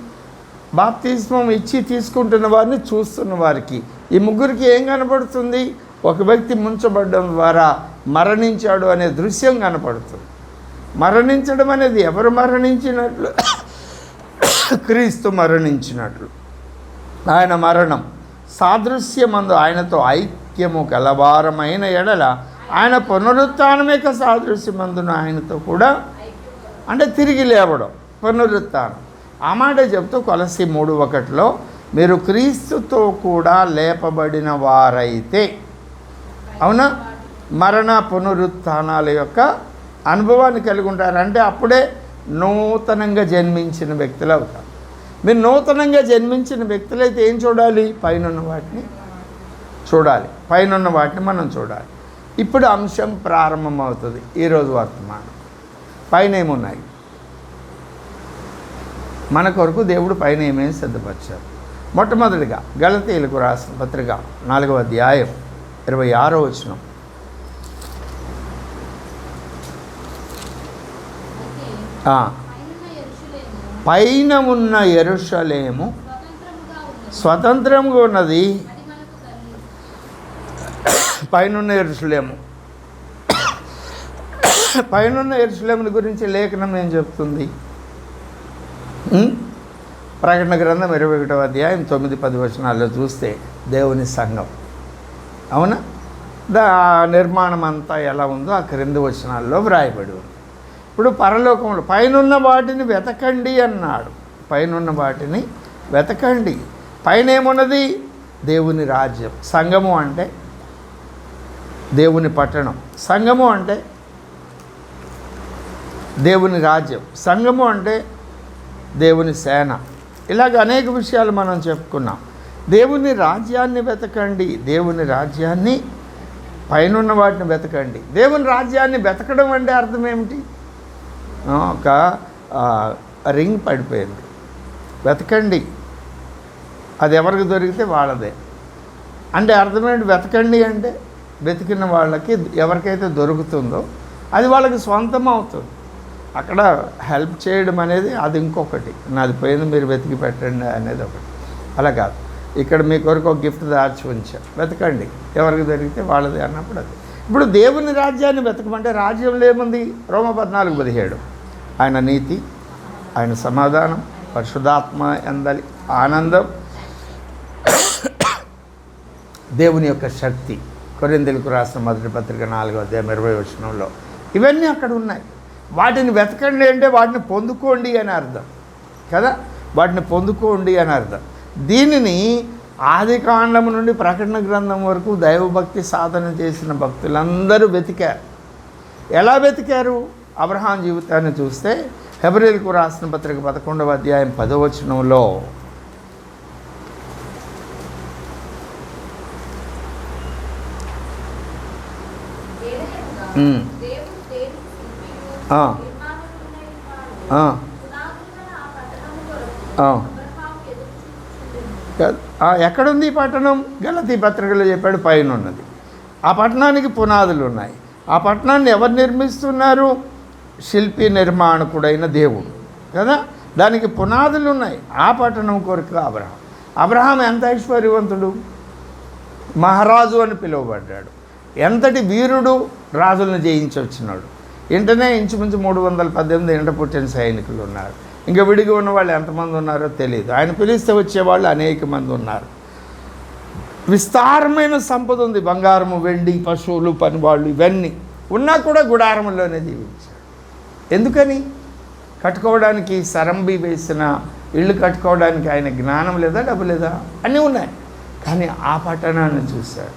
Speaker 1: బాప్తిస్మం ఇచ్చి తీసుకుంటున్న వారిని చూస్తున్న వారికి, ఈ ముగ్గురికి ఏం కనపడుతుంది? ఒక వ్యక్తి ముంచబడడం ద్వారా మరణించాడు అనే దృశ్యం కనపడుతుంది. మరణించడం అనేది ఎవరు మరణించినట్లు? క్రీస్తు మరణించినట్లు. ఆయన మరణం సాదృశ్యమందు ఆయనతో ఐక్యము కలవారమైన ఎడల ఆయన పునరుత్థానమేక సాదృశ్యమందున ఆయనతో కూడా, అంటే తిరిగి లేవడం, పునరుత్థానం. ఆ మాట చెప్తూ కొలసీ 3:1 మీరు క్రీస్తుతో కూడా లేపబడిన వారైతే, అవునా, మరణ పునరుత్థానాల యొక్క అనుభవాన్ని కలిగి ఉంటారంటే అప్పుడే నూతనంగా జన్మించిన వ్యక్తులు అవుతారు. మీరు నూతనంగా జన్మించిన వ్యక్తులైతే ఏం చూడాలి? పైనున్న వాటిని మనం చూడాలి. ఇప్పుడు అంశం ప్రారంభమవుతుంది. ఈరోజు వర్తమానం పైన ఏమున్నాయి? మన కొరకు దేవుడు పైన ఏమేమి సిద్ధపరిచారు? మొట్టమొదటిగా గలతీయులకు రాసిన పత్రిక 4వ అధ్యాయం 26వ వచనం. పైన ఉన్న యెరూషలేము స్వతంత్రంగా ఉన్నది. పైనున్న యెరూషలేముని గురించి లేఖనం ఏం చెప్తుంది? ప్రకటన గ్రంథం 21వ అధ్యాయం 9-10 వచనాల్లో చూస్తే దేవుని సంఘం, అవునా, నిర్మాణం అంతా ఎలా ఉందో ఆ క్రింది వచనాల్లో వ్రాయబడి ఉంది. ఇప్పుడు పరలోకంలో పైనున్న వాటిని వెతకండి అన్నాడు. పైనున్న వాటిని వెతకండి. పైన ఏమున్నది? దేవుని రాజ్యం. సంఘము అంటే దేవుని పట్టణం. సంఘము అంటే దేవుని రాజ్యం. సంఘము అంటే దేవుని సేన. ఇలాగ అనేక విషయాలు మనం చెప్పుకున్నాం. దేవుని రాజ్యాన్ని వెతకండి. దేవుని రాజ్యాన్ని, పైనున్న వాటిని వెతకండి. దేవుని రాజ్యాన్ని వెతకడం అంటే అర్థం ఏమిటి? ఒక రింగ్ పడిపోయింది, వెతకండి, అది ఎవరికి దొరికితే వాళ్ళదే. అంటే అర్థమేంటి? వెతకండి అంటే వెతికిన వాళ్ళకి ఎవరికైతే దొరుకుతుందో అది వాళ్ళకి సొంతం అవుతుంది. అక్కడ హెల్ప్ చేయడం అనేది అది ఇంకొకటి, నాది పోయింది మీరు వెతికి పెట్టండి అనేది ఒకటి. అలా కాదు, ఇక్కడ మీ కొరకు ఒక గిఫ్ట్ దాచి ఉంచాం, వెతకండి, ఎవరికి దొరికితే వాళ్ళది అన్నప్పుడు అది. ఇప్పుడు దేవుని రాజ్యాన్ని వెతకమంటే రాజ్యంలో ఏముంది? రోమా 14:17 ఆయన నీతి, ఆయన సమాధానం, పరిశుద్ధాత్మ ఎందలి ఆనందం, దేవుని యొక్క శక్తి. కొరింథీయులకు రాసిన మొదటి పత్రిక 4:20 ఇవన్నీ అక్కడ ఉన్నాయి. వాటిని వెతకండి అంటే వాటిని పొందుకోండి అని అర్థం కదా, వాటిని పొందుకోండి అని అర్థం. దీనిని ఆది కాండం నుండి ప్రకటన గ్రంథం వరకు దైవభక్తి సాధన చేసిన భక్తులందరూ వెతికారు. ఎలా వెతికారు? అబ్రహాం జీవితాన్ని చూస్తే హెబ్రీయులకు రాసిన పత్రిక 11:10 ఎక్కడుంది ఈ పట్టణం? గలతీ పత్రికలో చెప్పాడు, పైన ఉన్నది. ఆ పట్టణానికి పునాదులు ఉన్నాయి. ఆ పట్టణాన్ని ఎవరు నిర్మిస్తున్నారు? శిల్పి నిర్మాణకుడైన దేవుడు కదా, దానికి పునాదులు ఉన్నాయి. ఆ పట్టణం కొరకు అబ్రహాం ఎంత ఐశ్వర్యవంతుడు, మహారాజు అని పిలువబడ్డాడు. ఎంతటి వీరుడు, రాజులను జయించి వచ్చినాడు. ఇంటనే ఇంచుమించు 318 ఇంట పుట్టిన సైనికులు ఉన్నారు. ఇంకా విడిగా ఉన్న వాళ్ళు ఎంతమంది ఉన్నారో తెలియదు. ఆయన పిలిస్తే వచ్చేవాళ్ళు అనేక మంది ఉన్నారు. విస్తారమైన సంపద ఉంది, బంగారము, వెండి, పశువులు, పనివాళ్ళు, ఇవన్నీ ఉన్నా కూడా గుడారంలోనే జీవించాడు. ఎందుకని? కట్టుకోవడానికి సరంబి వేసిన ఇళ్ళు కట్టుకోవడానికి ఆయన జ్ఞానం లేదా, డబ్బు లేదా? అన్నీ ఉన్నాయి. కానీ ఆ పట్టణాన్ని చూశాడు.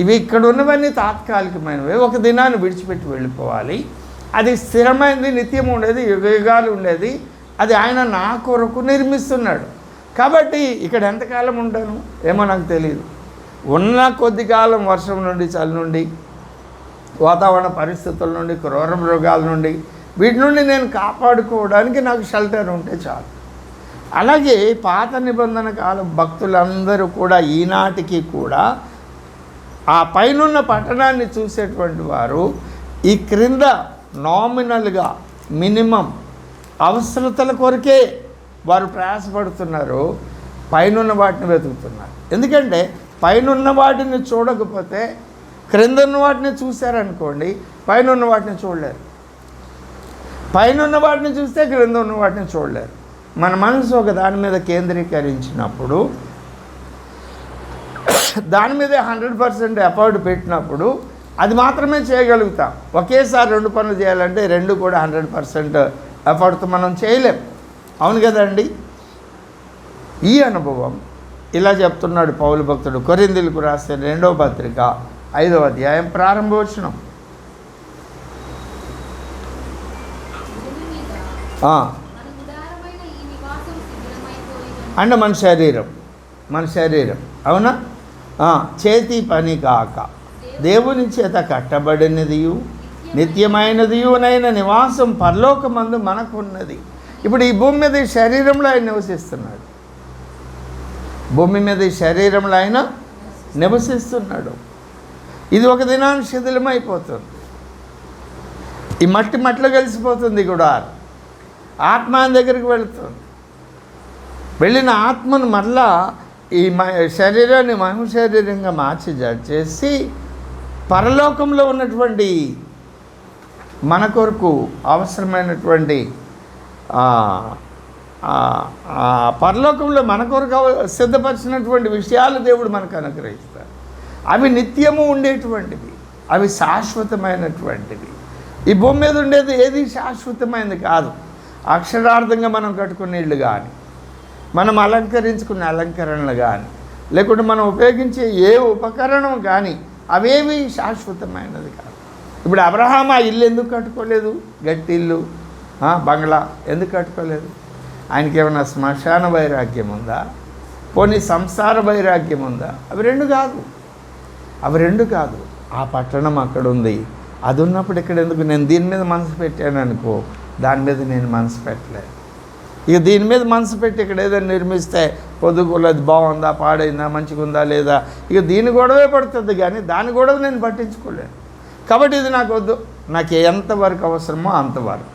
Speaker 1: ఇవి ఇక్కడ ఉన్నవన్నీ తాత్కాలికమైనవి, ఒక దినాన్ని విడిచిపెట్టి వెళ్ళిపోవాలి. అది స్థిరమైనది, నిత్యం ఉండేది, యుగాలు ఉండేది. అది ఆయన నా కొరకు నిర్మిస్తున్నాడు. కాబట్టి ఇక్కడ ఎంతకాలం ఉంటాను ఏమో నాకు తెలియదు. ఉన్న కొద్ది కాలం వర్షం నుండి, చలి నుండి, వాతావరణ పరిస్థితుల నుండి, క్రూర మృగాల నుండి, వీటి నుండి నేను కాపాడుకోవడానికి నాకు షెల్టర్ ఉంటే చాలు. అలాగే పాత నిబంధన కాలం భక్తులందరూ కూడా ఈనాటికి కూడా ఆ పైనున్న పట్టణాన్ని చూసేటువంటి వారు ఈ క్రింద నామినల్గా మినిమం అవసరతల కొరకే వారు ప్రయాసపడుతున్నారు, పైనున్న వాటిని వెతుకుతున్నారు. ఎందుకంటే పైనున్న వాటిని చూడకపోతే క్రిందన్న వాటిని చూశారనుకోండి, పైనున్న వాటిని చూడలేరు. పైనున్న వాటిని చూస్తే క్రింద ఉన్న వాటిని చూడలేరు. మన మనసు ఒక దాని మీద కేంద్రీకరించినప్పుడు, దాని మీదే 100% ఎఫర్ట్ పెట్టినప్పుడు అది మాత్రమే చేయగలుగుతాం. ఒకేసారి 2 పనులు చేయాలంటే 2 కూడా 100% ఎఫర్ట్తో మనం చేయలేం. అవును కదండి. ఈ అనుభవం ఇలా చెప్తున్నాడు పౌలు భక్తుడు కొరింథీయులకు రాసే 2వ పత్రిక 5వ అధ్యాయం ప్రారంభవచనం. అంటే మన శరీరం అవునా, చేతి పని కాక దేవుని చేత కట్టబడినదియు నిత్యమైనదియునైన నివాసం పరలోకమందు మనకున్నది. ఇప్పుడు ఈ భూమి మీద ఈ శరీరంలో ఆయన నివసిస్తున్నాడు. భూమి మీద ఈ శరీరంలో ఆయన నివసిస్తున్నాడు. ఇది ఒక దినాన్ని శిథిలమైపోతుంది. ఈ మట్టిలో కలిసిపోతుంది కూడా. ఆత్మ దగ్గరికి వెళుతుంది. వెళ్ళిన ఆత్మను మళ్ళా ఈ శరీరాన్ని మహిమ శరీరంగా మార్చి చేసి పరలోకంలో ఉన్నటువంటి మన కొరకు అవసరమైనటువంటి పరలోకంలో మన కొరకు సిద్ధపరిచినటువంటి విషయాలు దేవుడు మనకు అనుగ్రహిస్తాడు. అవి నిత్యము ఉండేటువంటివి, అవి శాశ్వతమైనటువంటివి. ఈ భూమి మీద ఉండేది ఏది శాశ్వతమైనది కాదు. అక్షరార్థంగా మనం కట్టుకునే ఇళ్ళు కానీ, మనం అలంకరించుకునే అలంకరణలు కానీ, లేకుంటే మనం ఉపయోగించే ఏ ఉపకరణం కానీ అవేవి శాశ్వతమైనది కాదు. ఇప్పుడు అబ్రహాం ఆ ఇల్లు ఎందుకు కట్టుకోలేదు? గట్టి ఇల్లు, బంగ్లా ఎందుకు కట్టుకోలేదు? ఆయనకి ఏమైనా శ్మశాన వైరాగ్యం ఉందా? పోనీ సంసార వైరాగ్యం ఉందా? అవి రెండు కాదు. ఆ పట్టణం అక్కడ ఉంది. అది ఉన్నప్పుడు ఇక్కడ ఎందుకు? నేను దీని మీద మనసు పెట్టాను అనుకో, దాని మీద నేను మనసు పెట్టలేదు. ఇక దీని మీద మనసు పెట్టి ఇక్కడ ఏదైనా నిర్మిస్తే పొద్దుగోలు అది బాగుందా, పాడైందా, మంచిగా ఉందా లేదా, ఇక దీని గొడవే పడుతుంది, కానీ దాని గొడవ నేను పట్టించుకోలేను. కాబట్టి ఇది నాకు వద్దు, నాకు ఎంతవరకు అవసరమో అంతవరకు.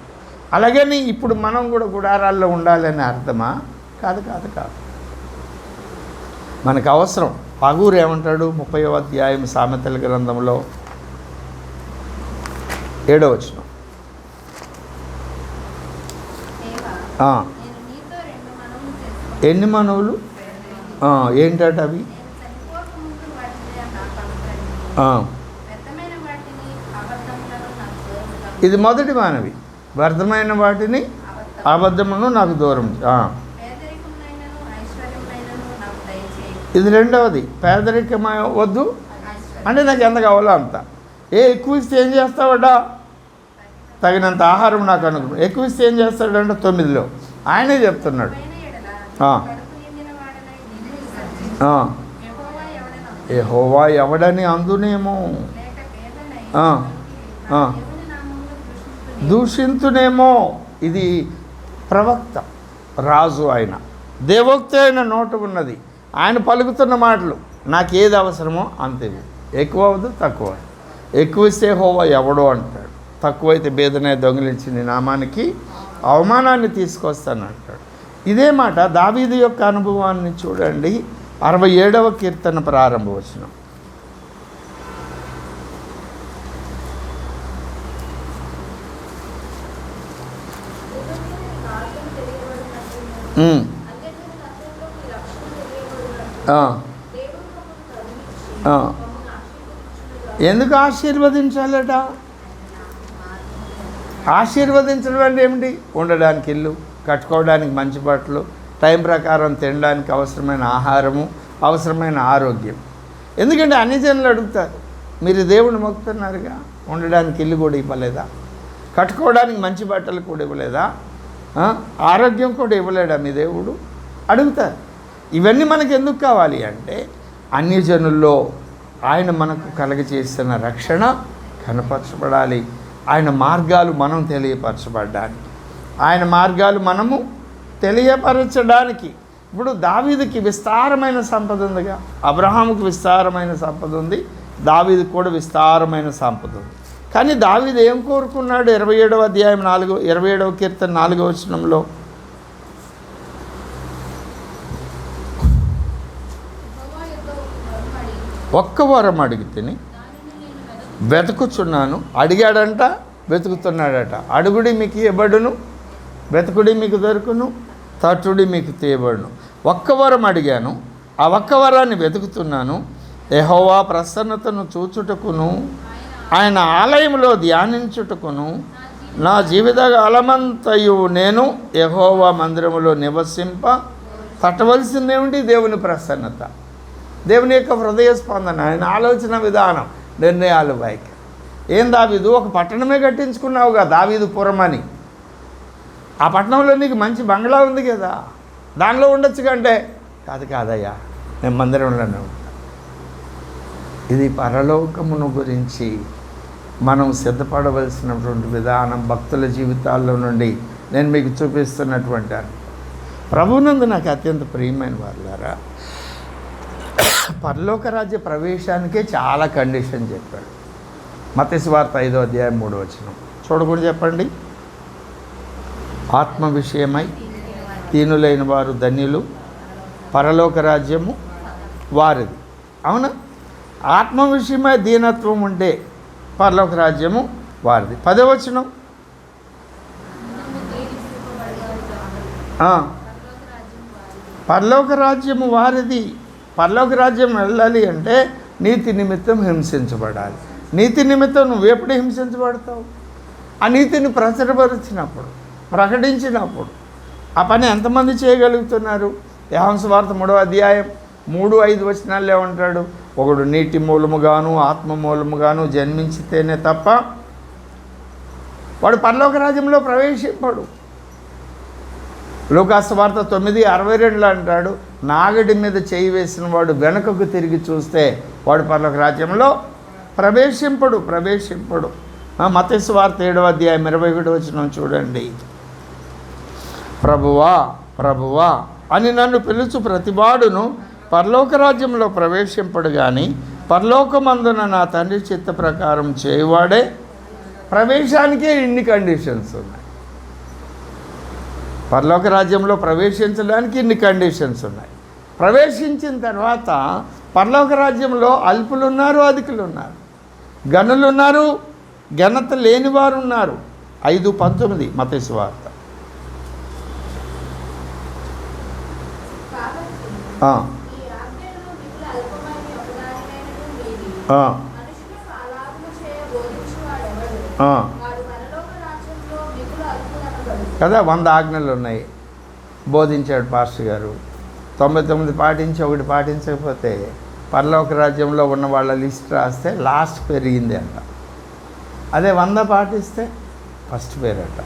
Speaker 1: అలాగని ఇప్పుడు మనం కూడా గుడారాల్లో ఉండాలని అర్థమా? కాదు కాదు కాదు. మనకు అవసరం. పగూరు ఏమంటాడు? 30వ అధ్యాయం సామెతల గ్రంథంలో 7వ వచనం. ఎన్ని మనవులు? ఏంటట అవి? ఇది మొదటి మనవి, వ్యర్థమైన వాటిని అబద్ధమును నాకు దూరం. ఇది రెండవది, పేదరికం వద్దు అంటే నాకు ఎంత కావాలో అంత. ఎక్కువ ఇస్తే ఏం చేస్తావట? తగినంత ఆహారం నాకు అనుకున్నాను. ఎక్కువ ఇస్తే ఏం చేస్తాడంటే 9లో ఆయనే చెప్తున్నాడు, యెహోవా ఎవడని అందునేమో, దూషింతునేమో. ఇది ప్రవక్త, రాజు, ఆయన దేవోక్తి అయిన నోటు ఉన్నది. ఆయన పలుకుతున్న మాటలు, నాకు ఏది అవసరమో అంతే. ఎక్కువ అవద్దు, తక్కువ. ఎక్కువ ఇస్తే యెహోవా ఎవడో అంటాడు, తక్కువైతే బేదనే దొంగిలించి నీ నామానికి అవమానాన్ని తీసుకొస్తాను అంటాడు. ఇదే మాట దావీదు యొక్క అనుభవాన్ని చూడండి. 67వ కీర్తన ప్రారంభ వచనం. ఎందుకు ఆశీర్వదించాలట? ఆశీర్వదించడం అంటే ఏమిటి? ఉండడానికి ఇల్లు, కట్టుకోవడానికి మంచి బట్టలు, టైం ప్రకారం తినడానికి అవసరమైన ఆహారము, అవసరమైన ఆరోగ్యం. ఎందుకంటే అన్ని జనులు అడుగుతారు, మీరు దేవుని మొక్కుతున్నారుగా, ఉండడానికి ఇల్లు కూడా ఇవ్వలేదా? కట్టుకోవడానికి మంచి బట్టలు కూడా ఇవ్వలేదా? ఆరోగ్యం కూడా ఇవ్వలేడా మీ దేవుడు? అడుగుతారు. ఇవన్నీ మనకు ఎందుకు కావాలి అంటే, అన్ని జనుల్లో ఆయన మనకు కలగచేసిన రక్షణ కనపరచబడాలి. ఆయన మార్గాలు మనం తెలియపరచబడడానికి, ఆయన మార్గాలు మనము తెలియపరచడానికి. ఇప్పుడు దావీదుకి విస్తారమైన సంపద ఉందిగా, అబ్రహాముకు విస్తారమైన సంపద ఉంది, దావీదుకు కూడా విస్తారమైన సంపద ఉంది. కానీ దావీదు ఏం కోరుకున్నాడు? 27వ అధ్యాయం 27వ కీర్తన 4వ వచనంలో, ఒక్క వరం అడిగితేని వెతుకుచున్నాను. అడిగాడంట, వెతుకుతున్నాడట. అడుగుడి మీకు ఇవ్వబడును, వెతుకుడి మీకు దొరుకును, తట్టుడి మీకు తీయబడును. ఒక్క వరం అడిగాను, ఆ ఒక్క వరాన్ని వెతుకుతున్నాను. యెహోవా ప్రసన్నతను చూచుటకును, ఆయన ఆలయంలో ధ్యానించుటకును నా జీవితకాలమంతయు నేను యెహోవా మందిరములో నివసింప తట్టవలసిందేమిటి? దేవుని ప్రసన్నత, దేవుని యొక్క హృదయ స్పందన, ఆయన ఆలోచన విధానం, నిర్ణయాలు వైఖరి. ఏం దావీదు, ఒక పట్టణమే కట్టించుకున్నావుగా, దావీదుపురం అని. ఆ పట్టణంలో నీకు మంచి బంగ్లా ఉంది కదా, దానిలో ఉండొచ్చు కంటే. కాదయ్యా, నేను మందిరంలోనే ఉంటాను. ఇది పరలోకమును గురించి మనం సిద్ధపడవలసినటువంటి విధానం భక్తుల జీవితాల్లో నుండి నేను మీకు చూపిస్తున్నటువంటి ప్రభువునందు నాకు అత్యంత ప్రియమైన వారులారా, పరలోక రాజ్య ప్రవేశానికే చాలా కండిషన్ చెప్పాడు. మత్తయి సువార్త 5వ అధ్యాయం 3వ వచనం చూడకుండా చెప్పండి. ఆత్మ విషయమై దీనులైన వారు ధన్యులు, పరలోక రాజ్యము వారిది. అవునా? ఆత్మ విషయమై దీనత్వం ఉంటే పరలోక రాజ్యము వారిది. 10వ వచనం, పరలోక రాజ్యము వారిది. పరలోక రాజ్యం వెళ్ళాలి అంటే నీతి నిమిత్తం హింసించబడాలి. నీతి నిమిత్తం నువ్వు ఎప్పుడు హింసించబడతావు? ఆ నీతిని ప్రచురపరిచినప్పుడు, ప్రకటించినప్పుడు. ఆ పని ఎంతమంది చేయగలుగుతున్నారు? యోహాను సువార్త 3వ అధ్యాయం 3-5 వచనాల్లో ఏమంటాడు? ఒకడు నీటి మూలముగాను ఆత్మ మూలముగాను జన్మించితేనే తప్ప వాడు పరలోక రాజ్యంలో ప్రవేశింపడు. లూకాసు వార్త 9:62 అంటాడు, నాగడి మీద చేయి వేసిన వాడు వెనుకకు తిరిగి చూస్తే వాడు పరలోక రాజ్యంలో ప్రవేశింపడు. మత్తయి సువార్త 7వ అధ్యాయం 21వ వచనం చూడండి. ప్రభువా ప్రభువా అని నన్ను పిలుచు ప్రతివాడును పరలోక రాజ్యంలో ప్రవేశింపడు కానీ పరలోకమందున నా తండ్రి చిత్త ప్రకారం చేయవాడే. ప్రవేశానికే ఇన్ని కండిషన్స్ ఉన్నాయి. పరలోక రాజ్యంలో ప్రవేశించడానికి ఇన్ని కండిషన్స్ ఉన్నాయి. ప్రవేశించిన తర్వాత పరలోక రాజ్యంలో అల్పులు ఉన్నారు, అధికులు ఉన్నారు, గనులు ఉన్నారు, ఘనత లేని వారు ఉన్నారు. 5:19 మత్తయి సువార్త. కదా 100 ఆజ్ఞలు ఉన్నాయి బోధించాడు పాస్టర్ గారు. 99 పాటించి 1 పాటించకపోతే పరలోక రాజ్యంలో ఉన్న వాళ్ళ లిస్ట్ రాస్తే లాస్ట్ పెరిగింది అంట. అదే 100 పాటిస్తే ఫస్ట్ పేరట.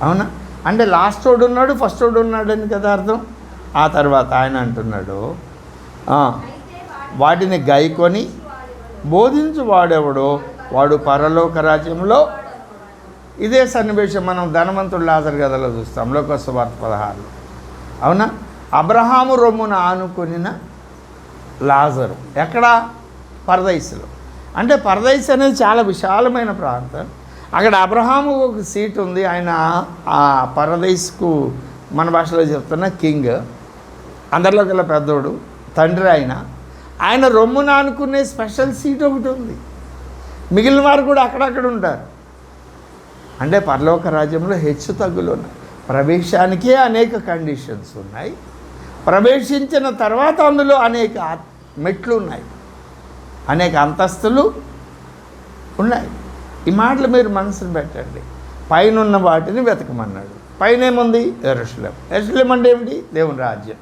Speaker 1: అవునా? అంటే లాస్ట్ వాడు ఉన్నాడు, ఫస్ట్ వాడు ఉన్నాడని కదా అర్థం. ఆ తర్వాత ఆయన అంటున్నాడు, వాటిని గైకొని బోధించు వాడెవడో వాడు పరలోక రాజ్యంలో. ఇదే సన్నివేశం మనం ధనవంతుడు లాజరు కథలో చూస్తాం, లోకాసు వార్త 16. అవునా? అబ్రహాము రొమ్మున ఆనుకొనిన లాజరు ఎక్కడ? పరదైసులో. అంటే పరదైసు అనేది చాలా విశాలమైన ప్రాంతం. అక్కడ అబ్రహాము ఒక సీట్ ఉంది. ఆయన ఆ పరదైసుకు మన భాషలో చెప్తున్న కింగ్, అందరిలో కల్లా పెద్దోడు, తండ్రి. ఆయన రొమ్మున ఆనుకునే స్పెషల్ సీట్ ఒకటి ఉంది. మిగిలిన వారు కూడా అక్కడక్కడ ఉంటారు. అంటే పరలోక రాజ్యంలో హెచ్చు తగ్గులు ఉన్నాయి. ప్రవేశానికే అనేక కండిషన్స్ ఉన్నాయి. ప్రవేశించిన తర్వాత అందులో అనేక మెట్లు ఉన్నాయి, అనేక అంతస్తులు ఉన్నాయి. ఈ మాటలు మీరు మనసును పెట్టండి. పైన ఉన్న వాటిని వెతకమన్నాడు. పైన ఏముంది? యెరూషలేం. యెరూషలేం అంటే ఏమిటి? దేవుని రాజ్యం,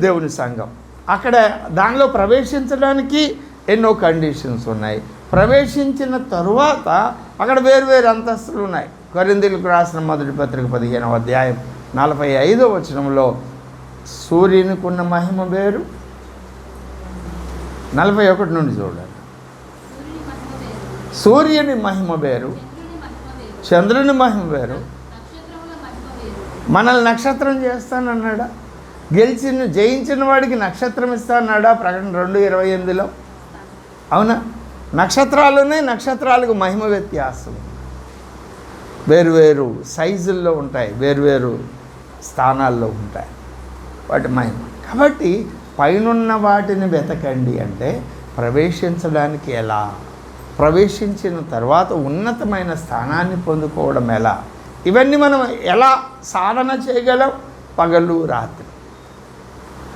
Speaker 1: దేవుని సంఘం. అక్కడ దానిలో ప్రవేశించడానికి ఎన్నో కండిషన్స్ ఉన్నాయి. ప్రవేశించిన తరువాత అక్కడ వేరు అంతస్తులు ఉన్నాయి. కొరింథీయులకు రాసిన మొదటి పత్రిక 15వ అధ్యాయం 45వ వచనంలో సూర్యునికి ఉన్న మహిమ వేరు. 41 నుండి చూడండి. సూర్యుని మహిమ వేరు, చంద్రుని మహిమ వేరు. మనల్ని నక్షత్రం చేస్తానన్నాడా? జయించిన వాడికి నక్షత్రం ఇస్తానన్నాడా? ప్రకటన 2:28లో. అవునా? నక్షత్రాలునే, నక్షత్రాలకు మహిమ వ్యత్యాసం వేరు సైజుల్లో ఉంటాయి, వేరు స్థానాల్లో ఉంటాయి వాటి మహిమ. కాబట్టి పైనున్న వాటిని వెతకండి అంటే ప్రవేశించడానికి ఎలా, ప్రవేశించిన తర్వాత ఉన్నతమైన స్థానాన్ని పొందుకోవడం ఎలా, ఇవన్నీ మనం ఎలా సాధన చేయగలం? పగలు రాత్రి.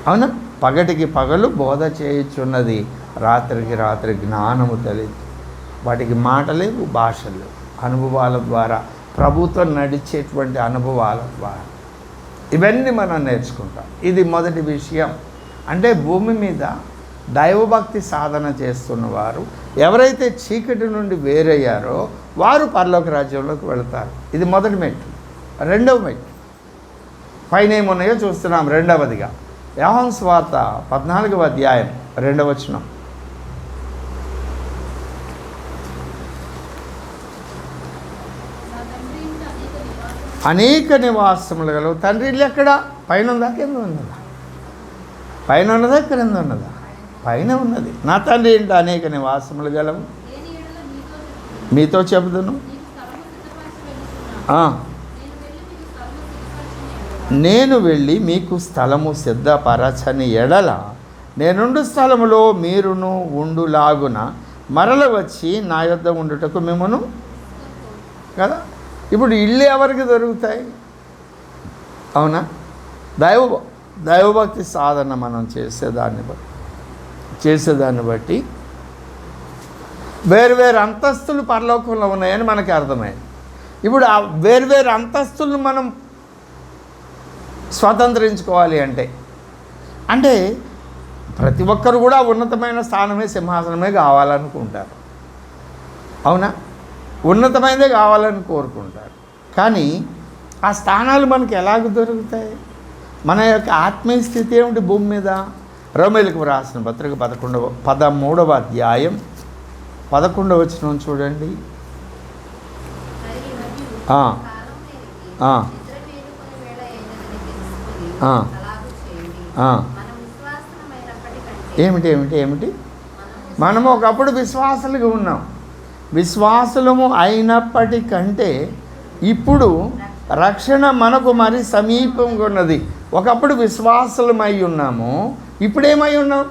Speaker 1: అవునా? పగటికి పగలు బోధ చేయుచున్నది, రాత్రికి రాత్రి జ్ఞానము తెలియదు. వాటికి మాట లేవు, భాష లేవు. అనుభవాల ద్వారా, ప్రభుతో నడిచేటువంటి అనుభవాల ద్వారా ఇవన్నీ మనం నేర్చుకుంటాం. ఇది మొదటి విషయం. అంటే భూమి మీద దైవభక్తి సాధన చేస్తున్నవారు ఎవరైతే చీకటి నుండి వేరయ్యారో వారు పరలోక రాజ్యంలోకి వెళతారు. ఇది మొదటి మెట్టు. రెండవ మెట్టు పైన ఏమున్నాయో చూస్తున్నాం. రెండవదిగా యోహాను సువార్త 14వ అధ్యాయం 2వ వచనం. అనేక నివాసములు గలవు. తండ్రి ఇల్లు ఎక్కడ? పైన ఉందా, కింద ఉన్నదా? పైన ఉన్నదా, క్రింద ఉన్నదా? పైన ఉన్నది. నా తండ్రి ఇంట అనేక నివాసములు గలవు, మీతో చెబుదును. నేను వెళ్ళి మీకు స్థలము సిద్ధపరచని ఎడల నేనుండు స్థలములో మీరును ఉండులాగున మరల వచ్చి నా యొద్ద ఉండుటకు మిమ్మును. కదా? ఇప్పుడు ఇల్లు ఎవరికి దొరుకుతాయి? అవునా? దైవభక్తి సాధన మనం చేసేదాన్ని బట్టి వేరు అంతస్తులు పరలోకంలో ఉన్నాయని మనకి అర్థమైంది. ఇప్పుడు ఆ వేరు అంతస్తులను మనం స్వతంత్రించుకోవాలి అంటే ప్రతి ఒక్కరు కూడా ఉన్నతమైన స్థానమే, సింహాసనమే కావాలనుకుంటారు. అవునా? ఉన్నతమైనదే కావాలని కోరుకుంటారు. కానీ ఆ స్థానాలు మనకి ఎలాగ దొరుకుతాయి? మన యొక్క ఆత్మీయ స్థితి ఏమిటి భూమి మీద? రోమీయులకు రాసిన పత్రిక 13వ అధ్యాయం 11వ వచనం చూడండి. ఏమిటి ఏమిటి ఏమిటి మనము ఒకప్పుడు విశ్వాసులుగా ఉన్నాం. విశ్వాసులము అయినప్పటికంటే ఇప్పుడు రక్షణ మనకు మరి సమీపంగా ఉన్నది. ఒకప్పుడు విశ్వాసులమై ఉన్నాము, ఇప్పుడేమై ఉన్నాం?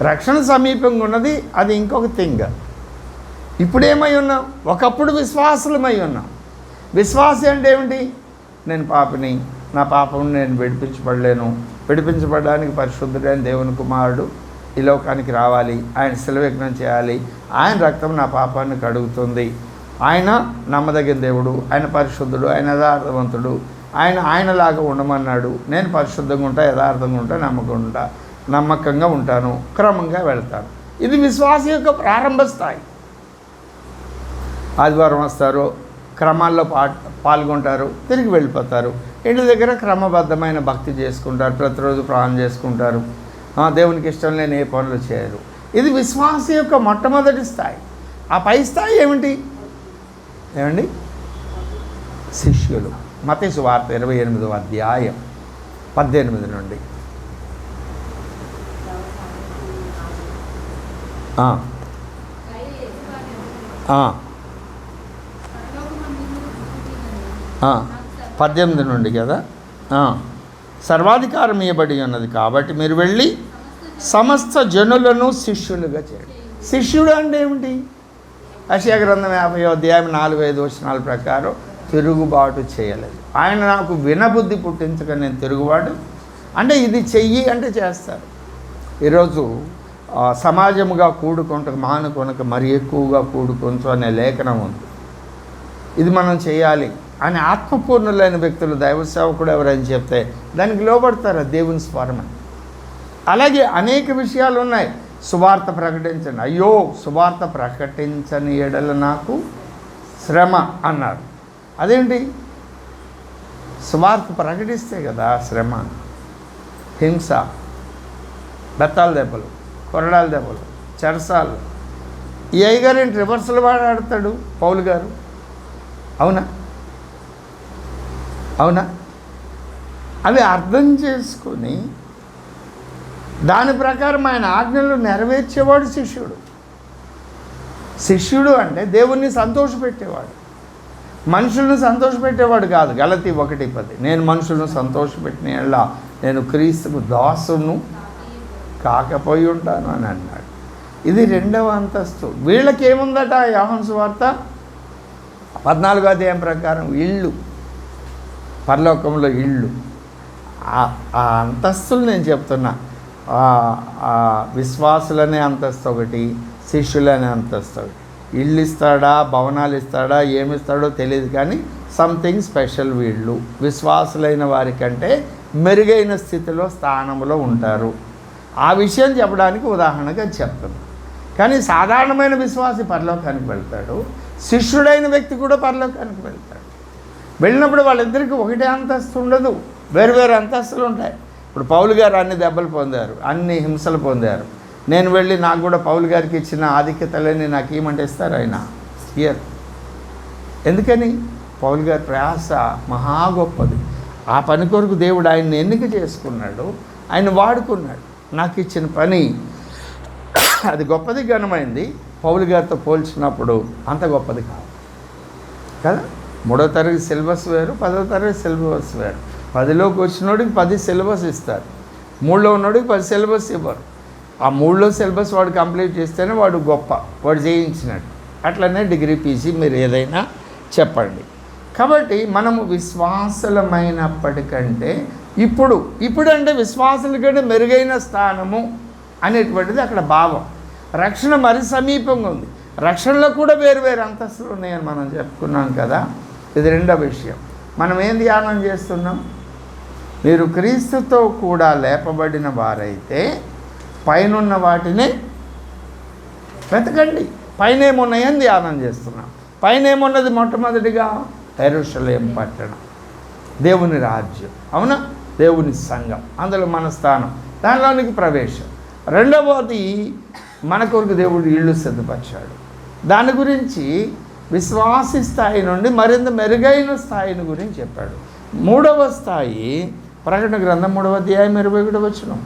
Speaker 1: రక్షణ సమీపంగా ఉన్నది, అది ఇంకొక థింగ్. ఇప్పుడేమై ఉన్నాం? ఒకప్పుడు విశ్వాసులమై ఉన్నాం. విశ్వాసి అంటే ఏమిటి? నేను పాపిని, నా పాపం నేను విడిపించబడలేను, విడిపించబడడానికి పరిశుద్ధుడైన దేవుని కుమారుడు ఈ లోకానికి రావాలి, ఆయన శిలువయజ్ఞం చేయాలి, ఆయన రక్తం నా పాపాన్ని కడుగుతుంది, ఆయన నమ్మదగిన దేవుడు, ఆయన పరిశుద్ధుడు, ఆయన యథార్థవంతుడు, ఆయనలాగా ఉండమన్నాడు, నేను పరిశుద్ధంగా ఉంటా, యథార్థంగా ఉంటా, నమ్మకంగా ఉంటాను, క్రమంగా వెళ్తాను. ఇది విశ్వాస యొక్క ప్రారంభ స్థాయి. ఆదివారం వస్తారు, క్రమాల్లో పాల్గొంటారు, తిరిగి వెళ్ళిపోతారు. ఇంటి దగ్గర క్రమబద్ధమైన భక్తి చేసుకుంటారు, ప్రతిరోజు ప్రార్థన చేసుకుంటారు, దేవునికి ఇష్టం లేని ఏ పనులు చేయరు. ఇది విశ్వాస యొక్క మొట్టమొదటి స్థాయి. ఆ పై స్థాయి ఏమిటి? ఏమండి? శిష్యులు. మత్తయి సువార్త 28వ అధ్యాయం 18 నుండి. ఆ 18 నుండి కదా. సర్వాధికారం ఇవ్వబడి ఉన్నది కాబట్టి మీరు వెళ్ళి సమస్త జనులను శిష్యులుగా చేయండి. శిష్యుడు అంటే ఏమిటి? యెషయా గ్రంథం 50వ అధ్యాయం 4-5 వచనాల ప్రకారం తిరుగుబాటు చేయలేదు. ఆయన నాకు వినబుద్ధి పుట్టించక నేను తిరుగుబాటు అంటే ఇది చెయ్యి అంటే చేస్తారు. ఈరోజు సమాజముగా కూడుకొనక మానుకొనక మరి ఎక్కువగా కూడుకొంచు అనే లేఖనం ఉంది. ఇది మనం చేయాలి అని ఆత్మపూర్ణులైన వ్యక్తులు, దైవ సేవకుడు ఎవరైనా చెప్తే దానికి లోబడతారు. దేవుని స్వరమే. అలాగే అనేక విషయాలు ఉన్నాయి. సువార్త ప్రకటించండి. అయ్యో సువార్త ప్రకటించని ఎడల నాకు శ్రమ అన్నారు. అదేంటి? సువార్త ప్రకటిస్తే కదా శ్రమ, హింస, బెత్తాల దెబ్బలు, కొరడాల దెబ్బలు, చెరసాలు. ఈ అయ్యగారేంటి రివర్సల్ వాడాడతాడు పౌలు గారు? అవునా? అవి అర్థం చేసుకొని దాని ప్రకారం ఆయన ఆజ్ఞలు నెరవేర్చేవాడు శిష్యుడు. శిష్యుడు అంటే దేవుణ్ణి సంతోషపెట్టేవాడు, మనుషులను సంతోషపెట్టేవాడు కాదు. గలతీ 1:10 నేను మనుషులను సంతోషపెట్టిన నేను క్రీస్తుకు దాసును కాకపోయి ఉంటాను అని అన్నాడు. ఇది 2వ అంతస్తు. వీళ్ళకి ఏముందట? యోహాను సువార్త 14వ అధ్యాయం ప్రకారం ఇళ్ళు, పరలోకంలో ఇళ్ళు. ఆ అంతస్తులు నేను చెప్తున్నా. విశ్వాసులనే అంతస్తు ఒకటి, శిష్యులనే అంతస్తు ఒకటి. ఇళ్ళు ఇస్తాడా, భవనాలు ఇస్తాడా, ఏమిస్తాడో తెలియదు, కానీ సంథింగ్ స్పెషల్. వీళ్ళు విశ్వాసులైన వారికంటే మెరుగైన స్థితిలో, స్థానంలో ఉంటారు. ఆ విషయం చెప్పడానికి ఉదాహరణగా చెప్తున్నాను. కానీ సాధారణమైన విశ్వాసి పరలోకానికి వెళ్తాడు, శిష్యుడైన వ్యక్తి కూడా పరలోకానికి వెళ్తాడు. వెళ్ళినప్పుడు వాళ్ళిద్దరికీ ఒకటే అంతస్తు ఉండదు, వేరు అంతస్తులు ఉంటాయి. ఇప్పుడు పౌలు గారు అన్ని దెబ్బలు పొందారు, అన్ని హింసలు పొందారు. నేను వెళ్ళి నాకు కూడా పౌలు గారికి ఇచ్చిన ఆధిక్యతలని నాకు ఏమంటే ఇస్తారు? ఆయన ఇయర్. ఎందుకని? పౌలు గారి ప్రయాస మహా గొప్పది. ఆ పని కొరకు దేవుడు ఆయన్ని ఎన్నిక చేసుకున్నాడు, ఆయన వాడుకున్నాడు. నాకు ఇచ్చిన పని అది గొప్పది, ఘనమైంది. పౌలు గారితో పోల్చినప్పుడు అంత గొప్పది కాదు కదా. 3వ తరగతి సిలబస్ వేరు, 10వ తరగతి సిలబస్ వేరు. 10లోకి వచ్చినోడికి 10 సిలబస్ ఇస్తారు, 3లో ఉన్నోడికి 10 సిలబస్ ఇవ్వరు. ఆ 3లో సిలబస్ వాడు కంప్లీట్ చేస్తేనే వాడు గొప్ప, వాడు చేయించినట్టు. అట్లనే డిగ్రీ పీజీ మీరు ఏదైనా చెప్పండి. కాబట్టి మనము విశ్వాసులమైనప్పటికంటే ఇప్పుడు అంటే విశ్వాసుల కంటే మెరుగైన స్థానము అనేటువంటిది అక్కడ భావం. రక్షణ మరి సమీపంగా ఉంది. రక్షణలో కూడా వేరు అంతస్తులు ఉన్నాయని మనం చెప్పుకున్నాం కదా. ఇది 2వ విషయం. మనం ఏం ధ్యానం చేస్తున్నాం? మీరు క్రీస్తుతో కూడా లేపబడిన వారైతే పైనున్న వాటినే వెతకండి. పైన ఏమున్నాయని ధ్యానం చేస్తున్నాం. పైన ఏమున్నది? మొట్టమొదటిగా యెరూషలేము పట్టణం, దేవుని రాజ్యం, అవునా, దేవుని సంఘం, అందులో మన స్థానం, దానిలోనికి ప్రవేశం. 2వది మన కొరకు దేవుడు ఇళ్ళు సిద్ధపరిచాడు. దాని గురించి విశ్వాసి స్థాయి నుండి మరింత మెరుగైన స్థాయిని గురించి చెప్పాడు. 3వ స్థాయి ప్రకటన గ్రంథం 3వ అధ్యాయం 21వ వచనం.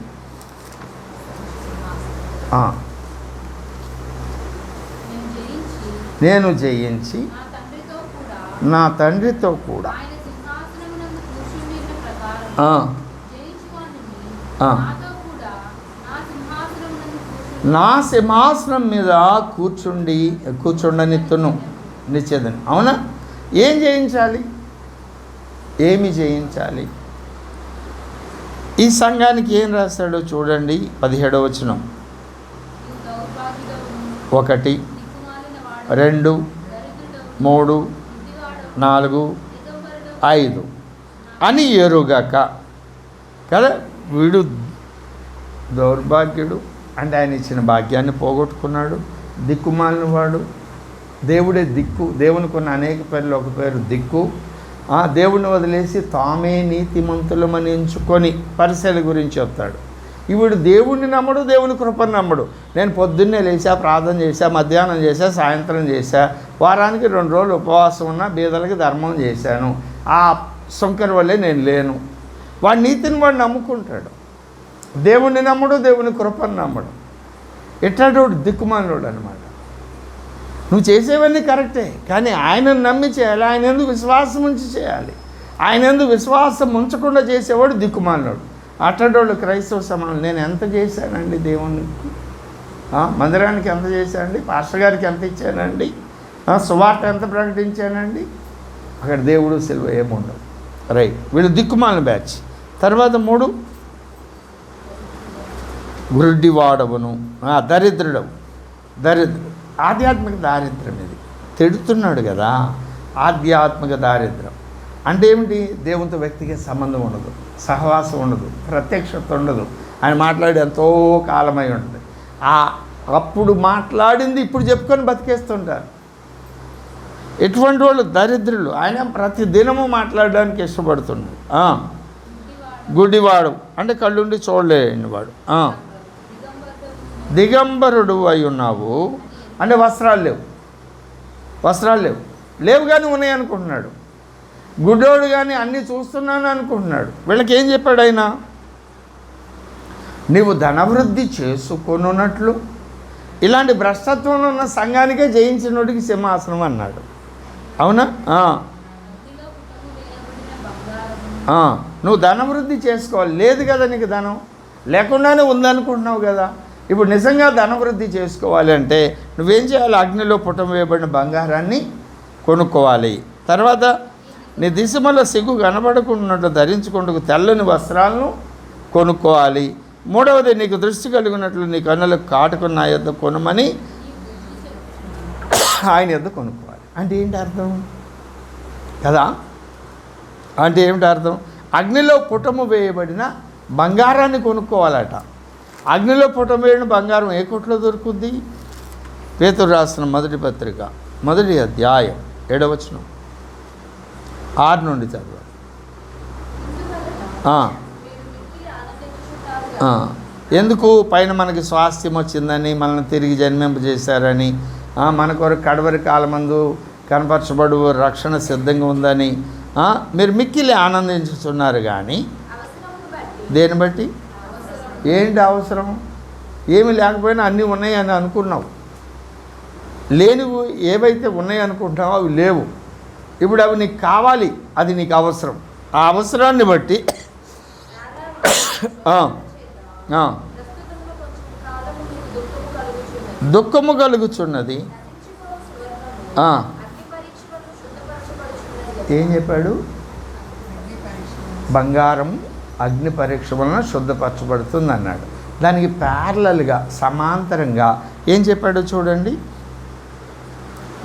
Speaker 1: నేను జయించి నా తండ్రితో కూడా నా సింహాసనం మీద కూర్చుండనిత్తును నిచ్చేదని. అవునా? ఏం జయించాలి? ఏమి జయించాలి? ఈ సంఘానికి ఏం రాశాడో చూడండి. 17వ వచనం. 1 2 3 4 5 అని ఎరుగక కదా. వీడు దౌర్భాగ్యుడు, అంటే ఆయన ఇచ్చిన భాగ్యాన్ని పోగొట్టుకున్నాడు, దిక్కుమాలిన వాడు. దేవుడే దిక్కు. దేవునికి ఉన్న అనేక పేర్లు ఒక పేరు దిక్కు. దేవుడిని వదిలేసి తామే నీతిమంతులమని ఎంచుకొని పరిశీలి గురించి చెప్తాడు. ఇప్పుడు దేవుడిని నమ్మడు, దేవుని కృపను నమ్మడు. నేను పొద్దున్నే లేచా, ప్రార్థన చేశా, మధ్యాహ్నం చేశా, సాయంత్రం చేశా, వారానికి 2 రోజులు ఉపవాసం ఉన్నా, బీదలకి ధర్మం చేశాను, ఆ శంకర్ వల్లే నేను లేను. వాడి నీతిని వాడు నమ్ముకుంటాడు, దేవుణ్ణి నమ్మడు, దేవుని కృపను నమ్మడు. ఎట్లాంటి దిక్కుమాలినోడు అనమాట. నువ్వు చేసేవన్నీ కరెక్టే, కానీ ఆయనను నమ్మి చేయాలి, ఆయన ఎందుకు విశ్వాసం ఉంచి చేయాలి. ఆయన ఎందుకు విశ్వాసం ఉంచకుండా చేసేవాడు దిక్కుమాలినోడు. అట్టడోళ్ళు క్రైస్తవ సమాజం. నేను ఎంత చేశానండి దేవునికి? మందిరానికి ఎంత చేశానండి? పాస్టర్ గారికి ఎంత ఇచ్చానండి? సువార్త ఎంత ప్రకటించానండి? అక్కడ దేవుడు సిలువ ఏముండవు. రైట్, వీళ్ళు దిక్కుమాలిన బ్యాచ్. తర్వాత 3 గుడ్డివాడవును, దరిద్రుడవు. ఆధ్యాత్మిక దారిద్ర్యం. ఇది తిడుతున్నాడు కదా. ఆధ్యాత్మిక దారిద్ర్యం అంటే ఏమిటి? దేవునితో వ్యక్తికి సంబంధం ఉండదు, సహవాసం ఉండదు, ప్రత్యక్షత ఉండదు. ఆయన మాట్లాడి ఎంతో కాలమై ఉంటుంది. అప్పుడు మాట్లాడింది ఇప్పుడు చెప్పుకొని బతికేస్తుంటారు. ఎటువంటి వాళ్ళు దరిద్రులు. ఆయన ప్రతి దినము మాట్లాడడానికి ఇష్టపడుతున్నాడు. గుడ్డివాడు అంటే కళ్ళుండి చూడలేని వాడు. దిగంబరుడు అయి ఉన్నావు అంటే వస్త్రాలు లేవు కానీ ఉన్నాయి అనుకుంటున్నాడు. గుడ్డోడు కానీ అన్నీ చూస్తున్నాను అనుకుంటున్నాడు. వీళ్ళకి ఏం చెప్పాడు ఆయన? నీవు ధనవృద్ధి చేసుకొనున్నట్లు. ఇలాంటి భ్రష్టత్వంలో ఉన్న సంఘానికే జయించినోడికి సింహాసనం అన్నాడు. అవునా? నువ్వు ధనవృద్ధి చేసుకోవాలి. లేదు కదా నీకు ధనం, లేకుండానే ఉందనుకుంటున్నావు కదా. ఇప్పుడు నిజంగా ధనవృద్ధి చేసుకోవాలి అంటే నువ్వేం చేయాలి? అగ్నిలో పుటం వేయబడిన బంగారాన్ని కొనుక్కోవాలి. తర్వాత నీ దిశమలో సిగ్గు కనబడకున్నట్లు ధరించుకుంటూ తెల్లని వస్త్రాలను కొనుక్కోవాలి. 3వది, నీకు దృష్టి కలిగినట్లు నీ కన్నులకు కాటుకున్న నా యొద్ద కొనమని ఆయన యొద్ద కొనుక్కోవాలి. అంటే ఏంటి అర్థం కదా? అంటే ఏమిటి అర్థం? అగ్నిలో పుటము వేయబడిన బంగారాన్ని కొనుక్కోవాలట. అగ్నిలో పుటము వేయబడిన బంగారం ఏ కొట్లో దొరుకుద్ది? పేతురు రాసిన 1వ పత్రిక 1వ అధ్యాయం 7వ వచనం 6 నుండి చదవాలి. ఎందుకు? పైన మనకి స్వాస్థ్యం వచ్చిందని, మనల్ని తిరిగి జన్మింపజేశారని, మన కొరకు కడవరి కాలమందు కనపరచబడు రక్షణ సిద్ధంగా ఉందని మీరు మిక్కిలి ఆనందించుతున్నారు. కానీ దేని బట్టి? ఏంటి అవసరం? ఏమి లేకపోయినా అన్నీ ఉన్నాయని అనుకున్నావు. లేనివి ఏవైతే ఉన్నాయి అనుకుంటున్నావో అవి లేవు. ఇప్పుడు అవి నీకు కావాలి, అది నీకు అవసరం. ఆ అవసరాన్ని బట్టి దుఃఖము కలుగుచున్నది. ఏం చెప్పాడు? బంగారం అగ్ని పరీక్ష వలన శుద్ధపరచబడుతుంది అన్నాడు. దానికి ప్యారలల్గా సమాంతరంగా ఏం చెప్పాడో చూడండి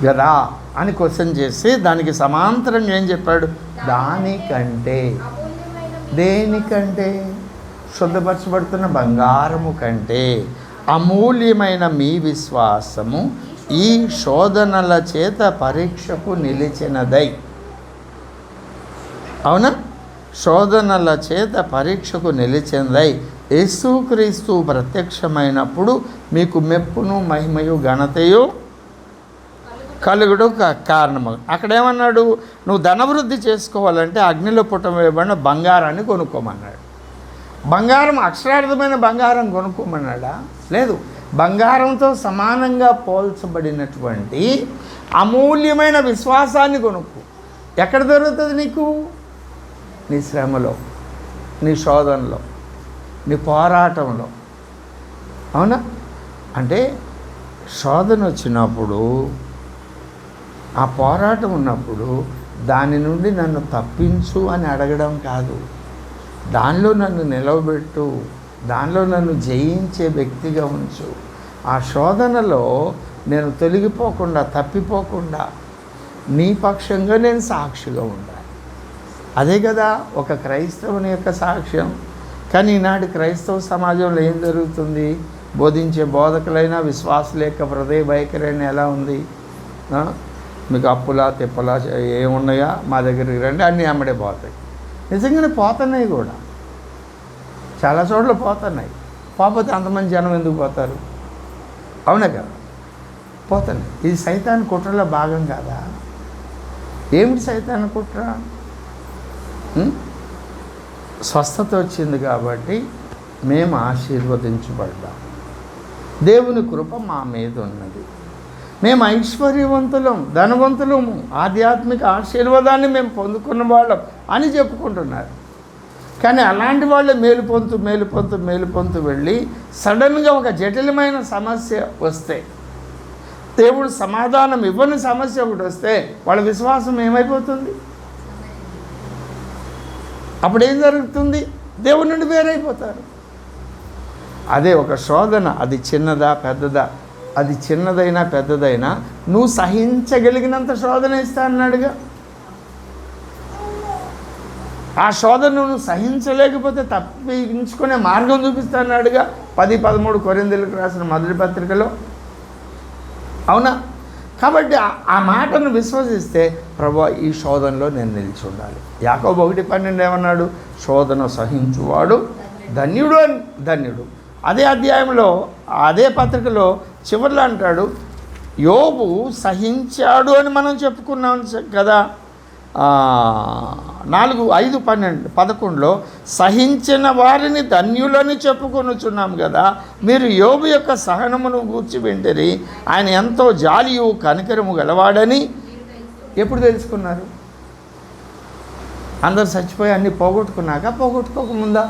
Speaker 1: కదా అని క్వశ్చన్ చేసి దానికి సమాంతరంగా ఏం చెప్పాడు? దానికంటే, దేనికంటే? శుద్ధపరచబడుతున్న బంగారము కంటే అమూల్యమైన మీ విశ్వాసము ఈ శోధనల చేత పరీక్షకు నిలిచినదై. అవునా? శోధనల చేత పరీక్షకు నిలిచిందై యేసుక్రీస్తు ప్రత్యక్షమైనప్పుడు మీకు మెప్పును మహిమయు ఘనతయు కలుగుడు కారణము. అక్కడేమన్నాడు? నువ్వు ధనవృద్ధి చేసుకోవాలంటే అగ్నిలో పుట్టవేయబడిన బంగారాన్ని కొనుక్కోమన్నాడు. బంగారం అక్షరార్థమైన బంగారం కొనుక్కోమన్నాడా? లేదు. బంగారంతో సమానంగా పోల్చబడినటువంటి అమూల్యమైన విశ్వాసాన్ని కొనుక్కో. ఎక్కడ దొరుకుతుంది నీకు? నీ శ్రమలో, నీ శోధనలో, నీ పోరాటంలో. అవునా? అంటే శోధన వచ్చినప్పుడు, ఆ పోరాటం ఉన్నప్పుడు దాని నుండి నన్ను తప్పించు అని అడగడం కాదు, దానిలో నన్ను నిలవబెట్టు, దానిలో నన్ను జయించే వ్యక్తిగా ఉంచు. ఆ శోధనలో నేను తొలగిపోకుండా, తప్పిపోకుండా నీ పక్షంగా నేను సాక్షిగా ఉండాలి. అదే కదా ఒక క్రైస్తవుని యొక్క సాక్ష్యం. కానీ ఈనాటి క్రైస్తవ సమాజంలో ఏం జరుగుతుంది? బోధించే బోధకులైనా విశ్వాసుల యొక్క హృదయ వైఖరైనా ఎలా ఉంది? మీకు అప్పులా తిప్పలా ఏమున్నాయా, మా దగ్గరికి రండి, అన్నీ అమ్మడే పోతాయి. నిజంగానే పోతున్నాయి కూడా, చాలా చోట్ల పోతున్నాయి. పోతే అంతమంది జనం ఎందుకు పోతారు? అవునా కదా? పోతున్నాయి. ఇది సైతాన్ కుట్రలో భాగం కాదా? ఏమిటి సైతాన్ కుట్ర? స్వస్థత వచ్చింది కాబట్టి మేము ఆశీర్వదించబడ్డాం, దేవుని కృప మా మీద ఉన్నది, మేము ఐశ్వర్యవంతులం, ధనవంతులము, ఆధ్యాత్మిక ఆశీర్వాదాన్ని మేము పొందుకున్న వాళ్ళం అని చెప్పుకుంటున్నారు. కానీ అలాంటి వాళ్ళే మేలుపొంతు వెళ్ళి సడన్గా ఒక జటిలమైన సమస్య వస్తే, దేవుడు సమాధానం ఇవ్వని సమస్య ఒకటి వస్తే వాళ్ళ విశ్వాసం ఏమైపోతుంది? అప్పుడేం జరుగుతుంది? దేవుడి నుండి వేరైపోతారు. అదే ఒక శోధన, అది చిన్నదా పెద్దదా, అది చిన్నదైనా పెద్దదైనా నువ్వు సహించగలిగినంత శోధన ఇస్తా అన్నాడుగా. ఆ శోధన నువ్వు సహించలేకపోతే తప్పించుకునే మార్గం చూపిస్తా అన్నాడుగా 10-13 కొరింథీయులకు రాసిన మొదటి పత్రికలో. అవునా? కాబట్టి ఆ మాటను విశ్వసిస్తే ప్రభువా ఈ శోధనలో నేను నిలిచి ఉండాలి. యాకోబు 1:12 ఏమన్నాడు? శోధన సహించువాడు ధన్యుడు. అదే అధ్యాయంలో, అదే పత్రికలో చివరిలో అంటాడు, యోబు సహించాడు అని మనం చెప్పుకున్నాం కదా. 4:5-11 సహించిన వారిని ధన్యులని చెప్పుకొనుచున్నాం కదా. మీరు యోబు యొక్క సహనమును గూర్చి వింటిరి, ఆయన ఎంతో జాలియు కనికరము గలవాడని ఎప్పుడు తెలుసుకున్నారు? అందరు చచ్చిపోయి అన్నీ పోగొట్టుకోకముందా?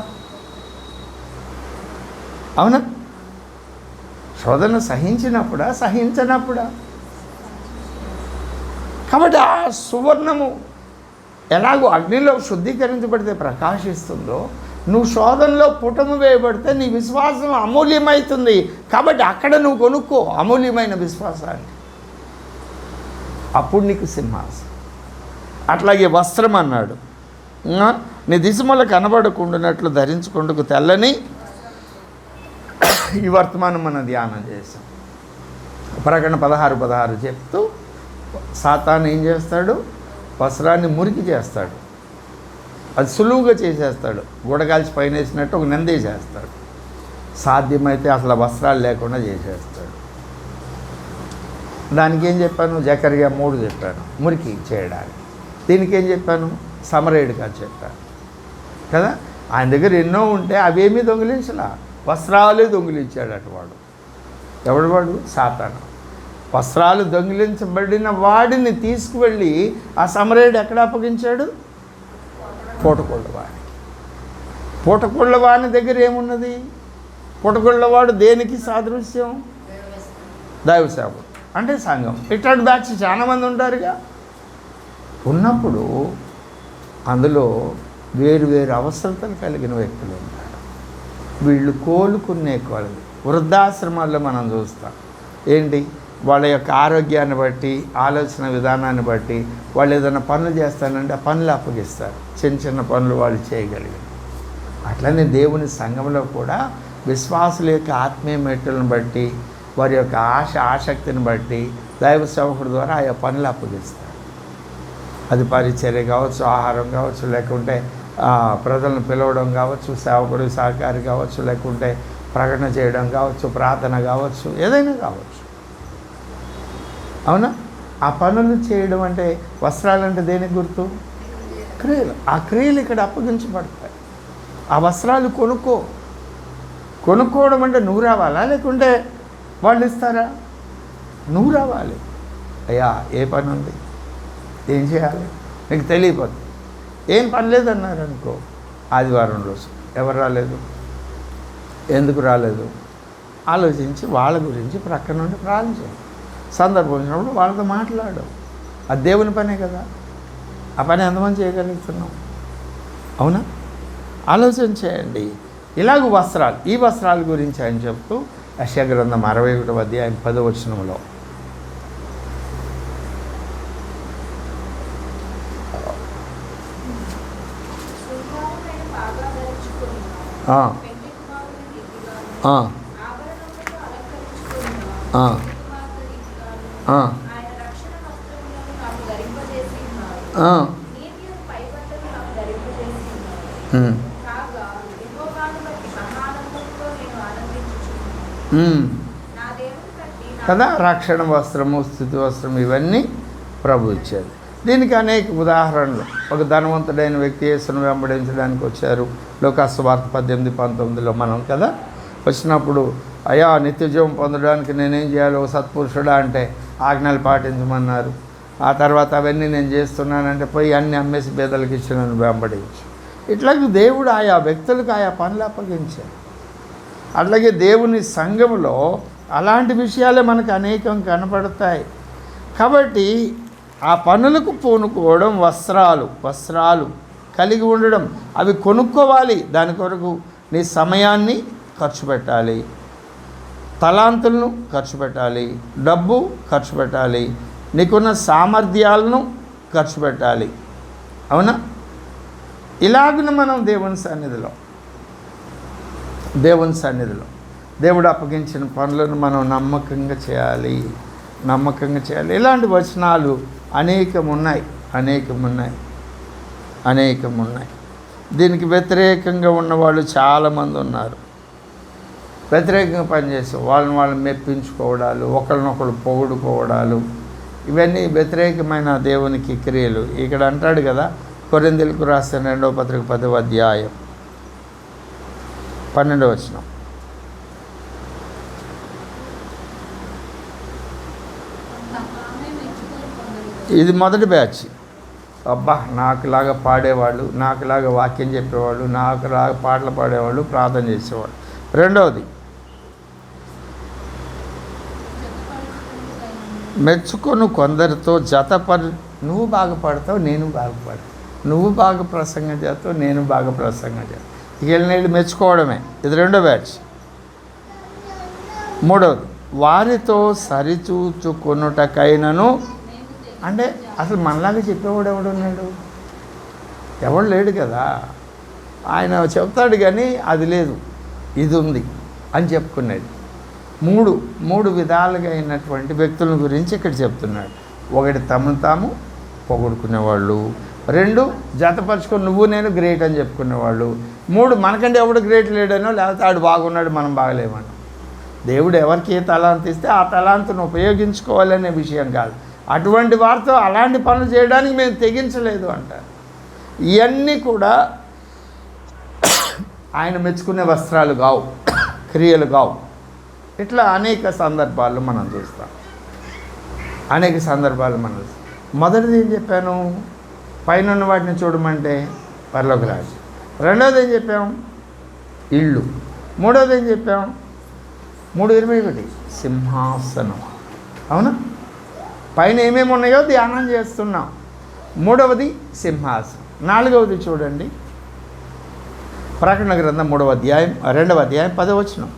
Speaker 1: అవునా? శోధన సహించినప్పుడా, సహించనప్పుడా? కాబట్టి ఆ సువర్ణము ఎలాగో అగ్నిలో శుద్ధీకరించబడితే ప్రకాశిస్తుందో, నువ్వు శోధనలో పుటము వేయబడితే నీ విశ్వాసం అమూల్యమవుతుంది. కాబట్టి అక్కడ నువ్వు కొనుక్కో అమూల్యమైన విశ్వాసాన్ని, అప్పుడు నీకు సింహాసనం. అట్లాగే వస్త్రం అన్నాడు, నీ దిశముల కనబడకుండానట్లు ధరించుకుంటూ తెల్లని ఈ వర్తమానం మనం ధ్యానం చేసాం. ప్రకటన 16:16 చెప్తూ సాతాను ఏం చేస్తాడు? వస్త్రాన్ని మురికి చేస్తాడు, అది సులువుగా చేసేస్తాడు. గూడగాల్చి పైన వేసినట్టు ఒక నిందే చేస్తాడు. సాధ్యమైతే అసలు వస్త్రాలు లేకుండా చేసేస్తాడు. దానికి ఏం చెప్పాను? జకర్యా 3 చెప్పాను మురికి చేయడానికి. దీనికి ఏం చెప్పాను? సమరేడుగా చెప్పాను కదా. ఆయన దగ్గర ఎన్నో ఉంటే అవేమీ దొంగిలించలా, వస్త్రాలే దొంగిలించాడట వాడు. ఎవడు వాడు? సాతాను. వస్త్రాలు దొంగిలించబడిన వాడిని తీసుకువెళ్ళి ఆ సమరేయుడు ఎక్కడ అప్పగించాడు? పూటకొళ్ళవాడికి. పూటకొళ్ళవాని దగ్గర ఏమున్నది? పూటకొళ్ళవాడు దేనికి సాదృశ్యం? దైవ సేవకుడు అంటే సంఘం. ఇట్లాంటి బ్యాచ్ చాలామంది ఉంటారుగా. ఉన్నప్పుడు అందులో వేరు అవసరతలు కలిగిన వ్యక్తులు ఉంటారు. వీళ్ళు కోలుకునే కొలది వృద్ధాశ్రమాల్లో మనం చూస్తాం. ఏంటి? వాళ్ళ యొక్క ఆరోగ్యాన్ని బట్టి, ఆలోచన విధానాన్ని బట్టి వాళ్ళు ఏదైనా పనులు చేస్తానంటే ఆ పనులు అప్పగిస్తారు. చిన్న పనులు వాళ్ళు చేయగలిగారు. అట్లనే దేవుని సంఘంలో కూడా విశ్వాసుల యొక్క ఆత్మీయ మెట్టులను బట్టి, వారి యొక్క ఆసక్తిని బట్టి దైవ సేవకుడి ద్వారా ఆయా పనులు అప్పగిస్తారు. అది పరిచర్య కావచ్చు, ఆహారం కావచ్చు, లేకుంటే ప్రజలను పిలవడం కావచ్చు, సేవకుడు సహకారి కావచ్చు, లేకుంటే ప్రకటన చేయడం కావచ్చు, ప్రార్థన కావచ్చు, ఏదైనా కావచ్చు. అవునా? ఆ పనులు చేయడం అంటే, వస్త్రాలంటే దేనికి గుర్తు? క్రియలు. ఆ క్రియలు ఇక్కడ అప్పగించబడతాయి. ఆ వస్త్రాలు కొనుక్కోవడం అంటే నువ్వు రావాలా, లేకుంటే వాళ్ళు ఇస్తారా? నువ్వు రావాలి. అయ్యా ఏ పని ఉంది, ఏం చేయాలి, నీకు తెలియపోతుంది. ఏం పని లేదన్నారు అనుకో, ఆదివారం రోజు ఎవరు రాలేదు, ఎందుకు రాలేదు ఆలోచించి వాళ్ళ గురించి ప్రక్కన నుండి ప్రార్థన చేయాలి. సందర్భం వచ్చినప్పుడు వాళ్ళతో మాట్లాడు. అది దేవుని పనే కదా. ఆ పని ఎంతమంది చేయగలుగుతున్నాం? అవునా? ఆలోచన చేయండి. ఇలాగ వస్త్రాలు, ఈ వస్త్రాల గురించి ఆయన చెప్తూ యెషయా గ్రంథం 61వ అధ్యాయం 10వ వచనంలో కదా, రక్షణ వస్త్రము, స్థుతి వస్త్రం, ఇవన్నీ ప్రభు ఇచ్చేది. దీనికి అనేక ఉదాహరణలు. ఒక ధనవంతుడైన వ్యక్తి యేసును వెంబడించడానికి వచ్చారు. లోకాసు వార్త 18-19లో మనం కదా వచ్చినప్పుడు, అయ్యా నిత్యజీవం పొందడానికి నేనేం చేయాలి ఓ సత్పురుషుడా అంటే, ఆజ్ఞలు పాటించమన్నారు. ఆ తర్వాత అవన్నీ నేను చేస్తున్నానంటే, పోయి అన్నీ అమ్మేసి పేదలకు ఇచ్చి నన్ను వెంబడించు. ఇట్లాగే దేవుడు ఆయా వ్యక్తులకు ఆయా పనులు అప్పగించారు. అట్లాగే దేవుని సంఘంలో అలాంటి విషయాలే మనకు అనేకం కనపడతాయి. కాబట్టి ఆ పనులకు పూనుకోవడం, వస్త్రాలు కలిగి ఉండడం, అవి కొనుక్కోవాలి. దాని కొరకు నీ సమయాన్ని ఖర్చు పెట్టాలి, తలాంతులను ఖర్చు పెట్టాలి, డబ్బు ఖర్చు పెట్టాలి, నీకున్న సామర్థ్యాలను ఖర్చు పెట్టాలి. అవునా? ఇలాగున మనం దేవుని సన్నిధిలో దేవుడు అప్పగించిన పనులను మనం నమ్మకంగా చేయాలి. ఇలాంటి వచనాలు అనేకం ఉన్నాయి. దీనికి వ్యతిరేకంగా ఉన్నవాళ్ళు చాలామంది ఉన్నారు. వ్యతిరేకంగా పనిచేసే వాళ్ళని మెప్పించుకోవడాలు, ఒకరినొకరు పొగుడుకోవడాలు, ఇవన్నీ వ్యతిరేకమైన దేవునికి క్రియలు. ఇక్కడ అంటాడు కదా, కొరింథీయులకు రాసిన 2వ పత్రిక 10వ అధ్యాయం 12వ వచనం. ఇది మొదటి బ్యాచ్. అబ్బా, నాకులాగా పాడేవాళ్ళు, నాకులాగా వాక్యం చెప్పేవాళ్ళు, నాకులాగా పాటలు పాడేవాళ్ళు, ప్రార్థన చేసేవాళ్ళు. రెండవది, మెచ్చుకొని కొందరితో నువ్వు బాగా పాడతావు, నేను బాగా పాడతావు, నువ్వు బాగా ప్రసంగం చేస్తావు, నేను బాగా ప్రసంగం చేస్తావు. ఇక వెళ్ళి మెచ్చుకోవడమే. ఇది రెండో బ్యాచ్. మూడవది, వారితో సరిచూచుకొనుటకైనను, అంటే అసలు మనలాగా చెప్పేవాడు ఎవడున్నాడు? ఎవడు లేడు కదా. ఆయన చెప్తాడు కానీ అది లేదు, ఇది ఉంది అని చెప్పుకునేది. మూడు విధాలుగా అయినటువంటి వ్యక్తుల గురించి ఇక్కడ చెప్తున్నాడు. ఒకటి, తమను తాము పొగుడుకునేవాళ్ళు. 2, జతపరుచుకొని నువ్వు నేను గ్రేట్ అని చెప్పుకునేవాళ్ళు. 3, మనకంటే ఎవడు గ్రేట్ లేడనో, లేకపోతే ఆడు బాగున్నాడు మనం బాగలేమనో. దేవుడు ఎవరికి ఏ తలాంతు ఇస్తే ఆ తలాంతును ఉపయోగించుకోవాలనే విషయం కాదు. అటువంటి వారితో అలాంటి పనులు చేయడానికి మేము తెగించలేదు అంటారు. ఇవన్నీ కూడా ఆయన మెచ్చుకునే వస్త్రాలు కావు, క్రియలు కావు. ఇట్లా అనేక సందర్భాల్లో మనం చూస్తాం. మొదటిది ఏం చెప్పాను? పైన ఉన్న వాటిని చూడమంటే పరలోక రాజ్యం. రెండవది ఏం చెప్పాం? ఇళ్ళు. మూడవది ఏం చెప్పాం? 3:21 సింహాసనం. అవునా? పైన ఏమేమి ఉన్నాయో ధ్యానం చేస్తున్నాం. మూడవది సింహాసనం. నాలుగవది చూడండి, ప్రకటన గ్రంథం 2వ అధ్యాయం 10వ వచనం.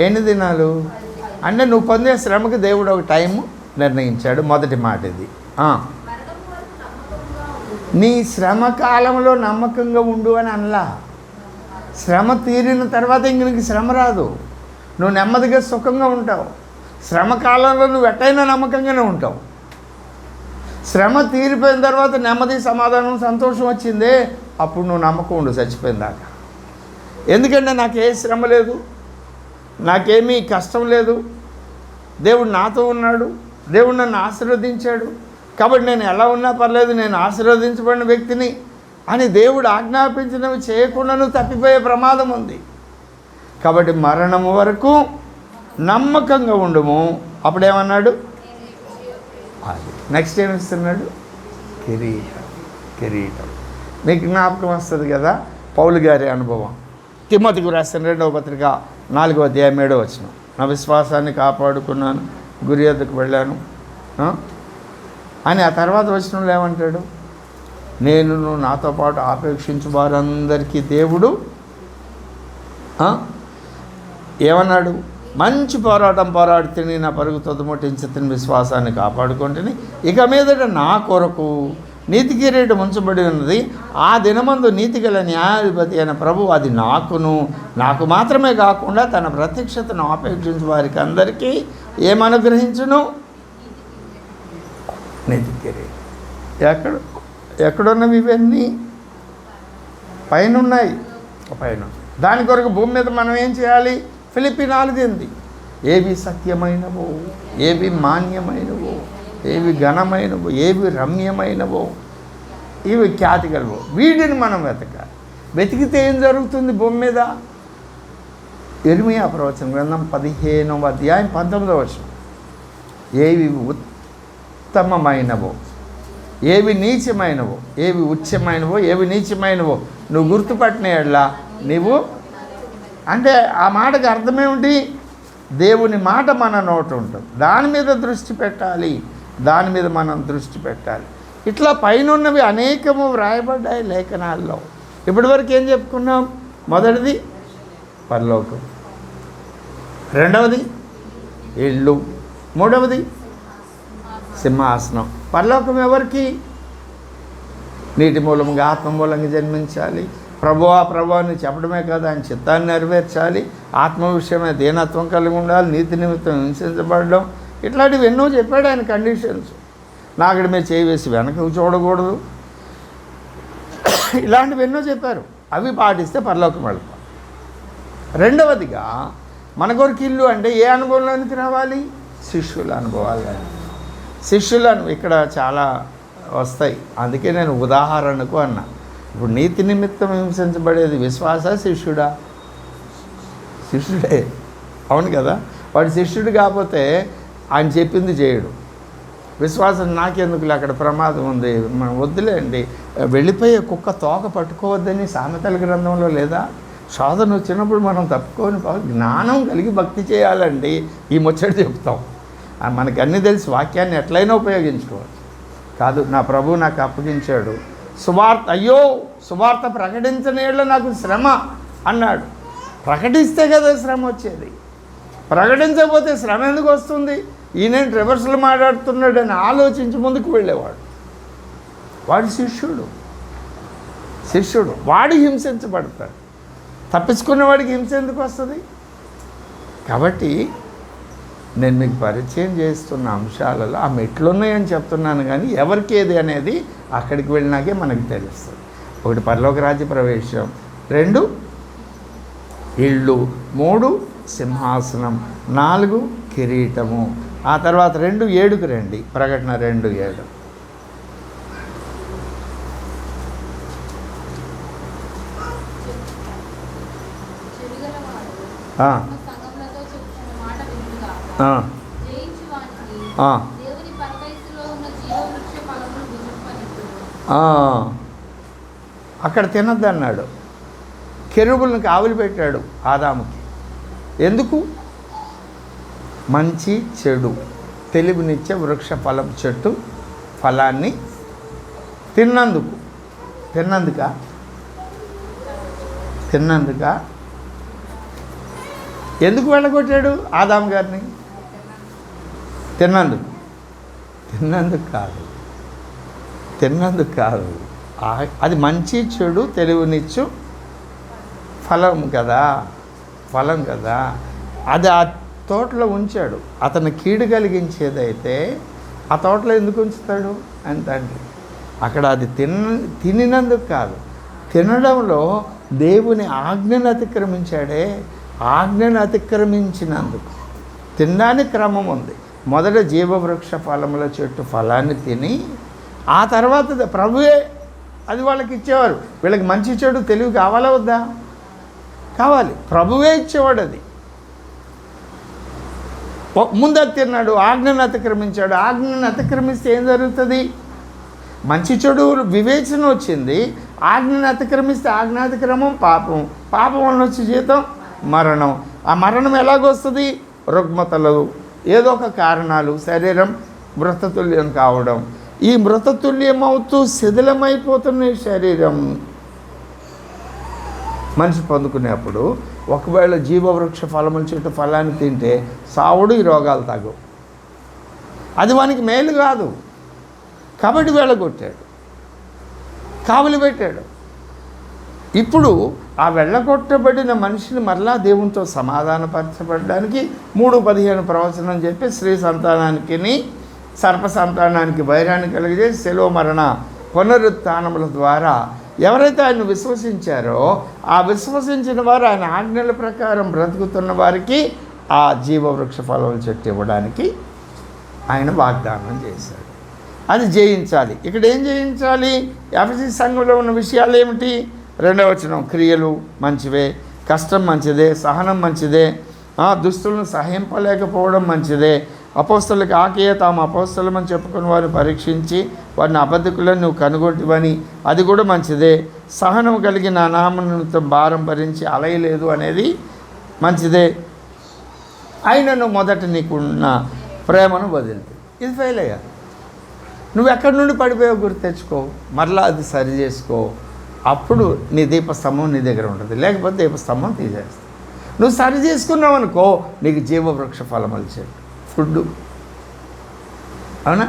Speaker 1: ఎన్ని దినాలు అంటే నువ్వు పొందే శ్రమకి దేవుడు ఒక టైం నిర్ణయించాడు. మొదటి మాట ఇది. నీ శ్రమ కాలంలో నమ్మకంగా ఉండు అని అనలా. శ్రమ తీరిన తర్వాత ఇంక నీకు శ్రమ రాదు. నువ్వు నెమ్మదిగా సుఖంగా ఉంటావు. శ్రమ కాలంలో నువ్వు ఎట్టయినా నమ్మకంగానే ఉంటావు. శ్రమ తీరిపోయిన తర్వాత నెమ్మది, సమాధానం, సంతోషం వచ్చిందే, అప్పుడు నువ్వు నమ్మకం ఉండు చచ్చిపోయిన దాకా. ఎందుకంటే నాకే శ్రమ లేదు, నాకేమీ కష్టం లేదు, దేవుడు నాతో ఉన్నాడు, దేవుడు నన్ను ఆశీర్వదించాడు, కాబట్టి నేను ఎలా ఉన్నా పర్లేదు, నేను ఆశీర్వదించబడిన వ్యక్తిని అని దేవుడు ఆజ్ఞాపించినవి చేయకుండా నువ్వు తప్పిపోయే ప్రమాదం ఉంది. కాబట్టి మరణం వరకు నమ్మకంగా ఉండము. అప్పుడేమన్నాడు? అది నెక్స్ట్ ఏమి ఇస్తున్నాడు? కిరీటం. మీకు జ్ఞాపకం వస్తుంది కదా పౌలు గారి అనుభవం. తిమోతికి రాసిన 2వ పత్రిక 4వ అధ్యాయం 7వ వచనం. నా విశ్వాసాన్ని కాపాడుకున్నాను, గురి వద్దకు వెళ్ళాను అని. ఆ తర్వాత వచనంలో ఏమంటాడు? నేను నాతో పాటు ఆపేక్షించు వారందరికీ దేవుడు ఏమన్నాడు? మంచి పోరాటం పోరాడితేనే నా పరుగు తొదముట్టించి విశ్వాసాన్ని కాపాడుకుంటేనే ఇక మీదట నా కొరకు నీతి కిరీటం ఉంచబడి ఉన్నది. ఆ దినమందు నీతిగల న్యాయాధిపతి అయిన ప్రభు అది నాకు మాత్రమే కాకుండా తన ప్రత్యక్షతను ఆపేక్షించే వారికి అందరికీ ఏమనుగ్రహించును? నీతి కిరీటం. ఎక్కడున్నవి ఇవన్నీ? పైన ఉన్నాయి. పైన దాని కొరకు భూమి మీద మనం ఏం చేయాలి? ఫిలిప్పీ 4:8 ఏవి సత్యమైనవో, ఏవి మాన్యమైనవో, ఏవి ఘనమైనవో, ఏవి రమ్యమైనవో, ఇవి ఖ్యాతిగలవో వీటిని మనం వెతకాలి. వెతికితే ఏం జరుగుతుంది భూమి మీద? ఇర్మియా ప్రవచన గ్రంథం 15వ అధ్యాయం 19వ వచనం. ఏవి ఉత్తమమైనవో, ఏవి నీచమైనవో, ఏవి ఉచ్చమైనవో, ఏవి నీచమైనవో నువ్వు గుర్తుపట్టిన ఎడలా నీవు అంటే ఆ మాటకి అర్థమేమిటి? దేవుని మాట మన నోట ఉంటుంది, దాని మీద దృష్టి పెట్టాలి, దాని మీద మనం దృష్టి పెట్టాలి. ఇట్లా పైనున్నవి అనేకము వ్రాయబడ్డాయి లేఖనాల్లో. ఇప్పటివరకు ఏం చెప్పుకున్నాం? మొదటిది పరలోకం, రెండవది ఇల్లు, మూడవది సింహాసనం. పరలోకం ఎవరికి? నీటి మూలంగా ఆత్మ మూలంగా జన్మించాలి, ప్రభువా అని చెప్పడమే కాదు, ఆయన చిత్తాన్ని నెరవేర్చాలి, ఆత్మ విషయమే దీనత్వం కలిగి ఉండాలి, నీతి నిమిత్తం హింసించబడడం, ఇట్లాంటివి ఎన్నో చెప్పాడు ఆయన కండిషన్స్. నాగడి మీద చేయి వేసి వెనక్కి చూడకూడదు, ఇలాంటివి ఎన్నో చెప్పారు. అవి పాటిస్తే పరలోకం వెళ్తాం. రెండవదిగా మన కొరకు ఇల్లు అంటే ఏ అనుభవంలోనికి రావాలి? శిష్యుల అనుభవాలు. శిష్యులను ఇక్కడ చాలా వస్తాయి, అందుకే నేను ఉదాహరణకు అన్నా. ఇప్పుడు నీతి నిమిత్తం హింసించబడేది విశ్వాస శిష్యుడా? శిష్యుడే, అవును కదా. వాడు శిష్యుడు కాకపోతే ఆయన చెప్పింది చేయడు. విశ్వాసం నాకెందుకులే, అక్కడ ప్రమాదం ఉంది, మనం వద్దులేండి. వెళ్ళిపోయే కుక్క తోక పట్టుకోవద్దని సామెతల గ్రంథంలో లేదా? శోధన వచ్చినప్పుడు మనం తప్పుకొని జ్ఞానం కలిగి భక్తి చేయాలండి. ఈ ముచ్చట చెప్తాం. మనకు అన్నీ తెలిసి వాక్యాన్ని ఎట్లయినా ఉపయోగించుకోవచ్చు. కాదు, నా ప్రభువు నాకు అప్పగించాడు సువార్త, అయ్యో సువార్త ప్రకటించనేళ్ళ నాకు శ్రమ అన్నాడు. ప్రకటిస్తే కదా శ్రమ వచ్చేది, ప్రకటించకపోతే శ్రమ ఎందుకు వస్తుంది? ఈయన రివర్స్లు మాట్లాడుతున్నాడని ఆలోచించి ముందుకు వెళ్ళేవాడు. వాడు శిష్యుడు వాడు హింసించబడతాడు. తప్పించుకున్నవాడికి హింస ఎందుకు వస్తుంది? కాబట్టి నేను మీకు పరిచయం చేస్తున్న అంశాలలో ఆ మెట్లు ఉన్నాయని చెప్తున్నాను, కానీ ఎవరికి ఏది అనేది అక్కడికి వెళ్ళినాకే మనకు తెలుస్తుంది. 1 పరలోక రాజ్య ప్రవేశం, 2 ఇళ్ళు, 3 సింహాసనం, 4 కిరీటము. ఆ తర్వాత 2:7కు రండి. ప్రకటన 2:7. అక్కడ తినద్దు అన్నాడు. కెరూబులను కావలి పెట్టాడు ఆదాముకి. ఎందుకు? మంచి చెడు తెలివినిచ్చే వృక్ష ఫలం చెట్టు ఫలాన్ని తిన్నందుక ఎందుకు వెళ్ళగొట్టాడు ఆదాము గారిని? తిన్నందుకు కాదు. అది మంచి చెడు తెలివినిచ్చు ఫలం కదా. అది ఆ తోటలో ఉంచాడు. అతను కీడు కలిగించేదైతే ఆ తోటలో ఎందుకు ఉంచుతాడు అని తండ్రి. అక్కడ అది తినినందుకు కాదు, తినడంలో దేవుని ఆజ్ఞను అతిక్రమించాడే, ఆజ్ఞను అతిక్రమించినందుకు. తినడానికి క్రమం ఉంది. మొదట జీవవృక్ష ఫలముల చెట్టు ఫలాన్ని తిని ఆ తర్వాత ప్రభువే అది వాళ్ళకి ఇచ్చేవారు. వీళ్ళకి మంచి చెడు తెలివి కావాలా వద్దా? కావాలి. ప్రభువే ఇచ్చేవాడు. అది ముందు అది తిన్నాడు, ఆజ్ఞను అతిక్రమించాడు. ఆజ్ఞను అతిక్రమిస్తే ఏం జరుగుతుంది? మంచి చెడు వివేచన వచ్చింది. ఆజ్ఞను అతిక్రమిస్తే ఆజ్ఞాతిక్రమం పాపం, పాపం వల్ల వచ్చే జీతం మరణం. ఆ మరణం ఎలాగొస్తుంది? రుగ్మతలు, ఏదో ఒక కారణాలు, శరీరం మృతతుల్యం కావడం. ఈ మృతతుల్యమవుతూ శిథిలమైపోతున్న శరీరం మనిషి పొందుకునేప్పుడు ఒకవేళ జీవవృక్ష ఫలముల చెట్టు ఫలాన్ని తింటే సావుడు, ఈ రోగాలు తగ్గవు. అది వానికి మేలు కాదు. కాబట్టి వెళ్ళగొట్టాడు, కావలి పెట్టాడు. ఇప్పుడు ఆ వెళ్ళగొట్టబడిన మనిషిని మరలా దేవునితో సమాధానపరచబడడానికి 3:15 ప్రవచనం చెప్పి స్త్రీ సంతానానికి సర్ప సంతానానికి వైరాన్ని కలిగజేసి శిలువ మరణ పునరుత్థానముల ద్వారా ఎవరైతే ఆయన విశ్వసించారో ఆ విశ్వసించిన వారు ఆయన ఆజ్ఞల ప్రకారం బ్రతుకుతున్న వారికి ఆ జీవవృక్ష ఫలం చెట్టు ఇవ్వడానికి ఆయన వాగ్దానం చేశాడు. అది జయించాలి. ఇక్కడ ఏం జయించాలి? ఎఫెసీ సంఘంలో ఉన్న విషయాలు ఏమిటి? 2వ వచనం, క్రియలు మంచివే, కష్టం మంచిదే, సహనం మంచిదే, దుస్తులను సహింపలేకపోవడం మంచిదే, అపోస్తలకు ఆకేయ తాము అపోస్తలమని చెప్పుకుని వారిని పరీక్షించి వారిని అబద్ధికులను నువ్వు కనుగొంటివని, అది కూడా మంచిదే, సహనం కలిగి నా నామముతో భారం భరించి అలయలేదు అనేది మంచిదే, అయినను మొదట నీకున్న ప్రేమను వదిలితే. ఇది ఫెయిల్ అయ్యా. నువ్వు ఎక్కడి నుండి పడిపోయావు గుర్తు తెచ్చుకో, మరలా అది సరి చేసుకో. అప్పుడు నీ దీపస్తంభం నీ దగ్గర ఉంటుంది. లేకపోతే దీపస్తంభం తీసేస్తావు. నువ్వు సరి చేసుకున్నావు అనుకో, నీకు జీవవృక్ష ఫలములు చెట్టు, ఫుడ్, అవునా?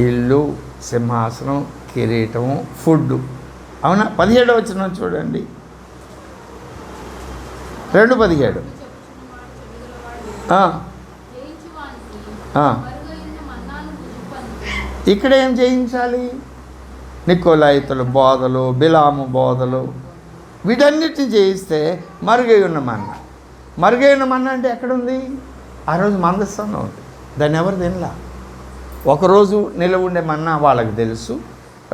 Speaker 1: ఇల్లు, సింహాసనం, కిరీటం, ఫుడ్, అవునా? 17వ వచనం చూడండి, 2:17. ఇక్కడ ఏం చేయించాలి? నికోలాయితుల బోధలు, బిలాము బోధలు, వీటన్నిటిని చేయిస్తే మరుగై ఉన్న మన్నా. మరుగై ఉన్న మన్నా అంటే ఎక్కడుంది? ఆ రోజు మందస్థంలో ఉంది. దాన్ని ఎవరు తినలా. ఒకరోజు నిలవ ఉండే మన్నా వాళ్ళకి తెలుసు,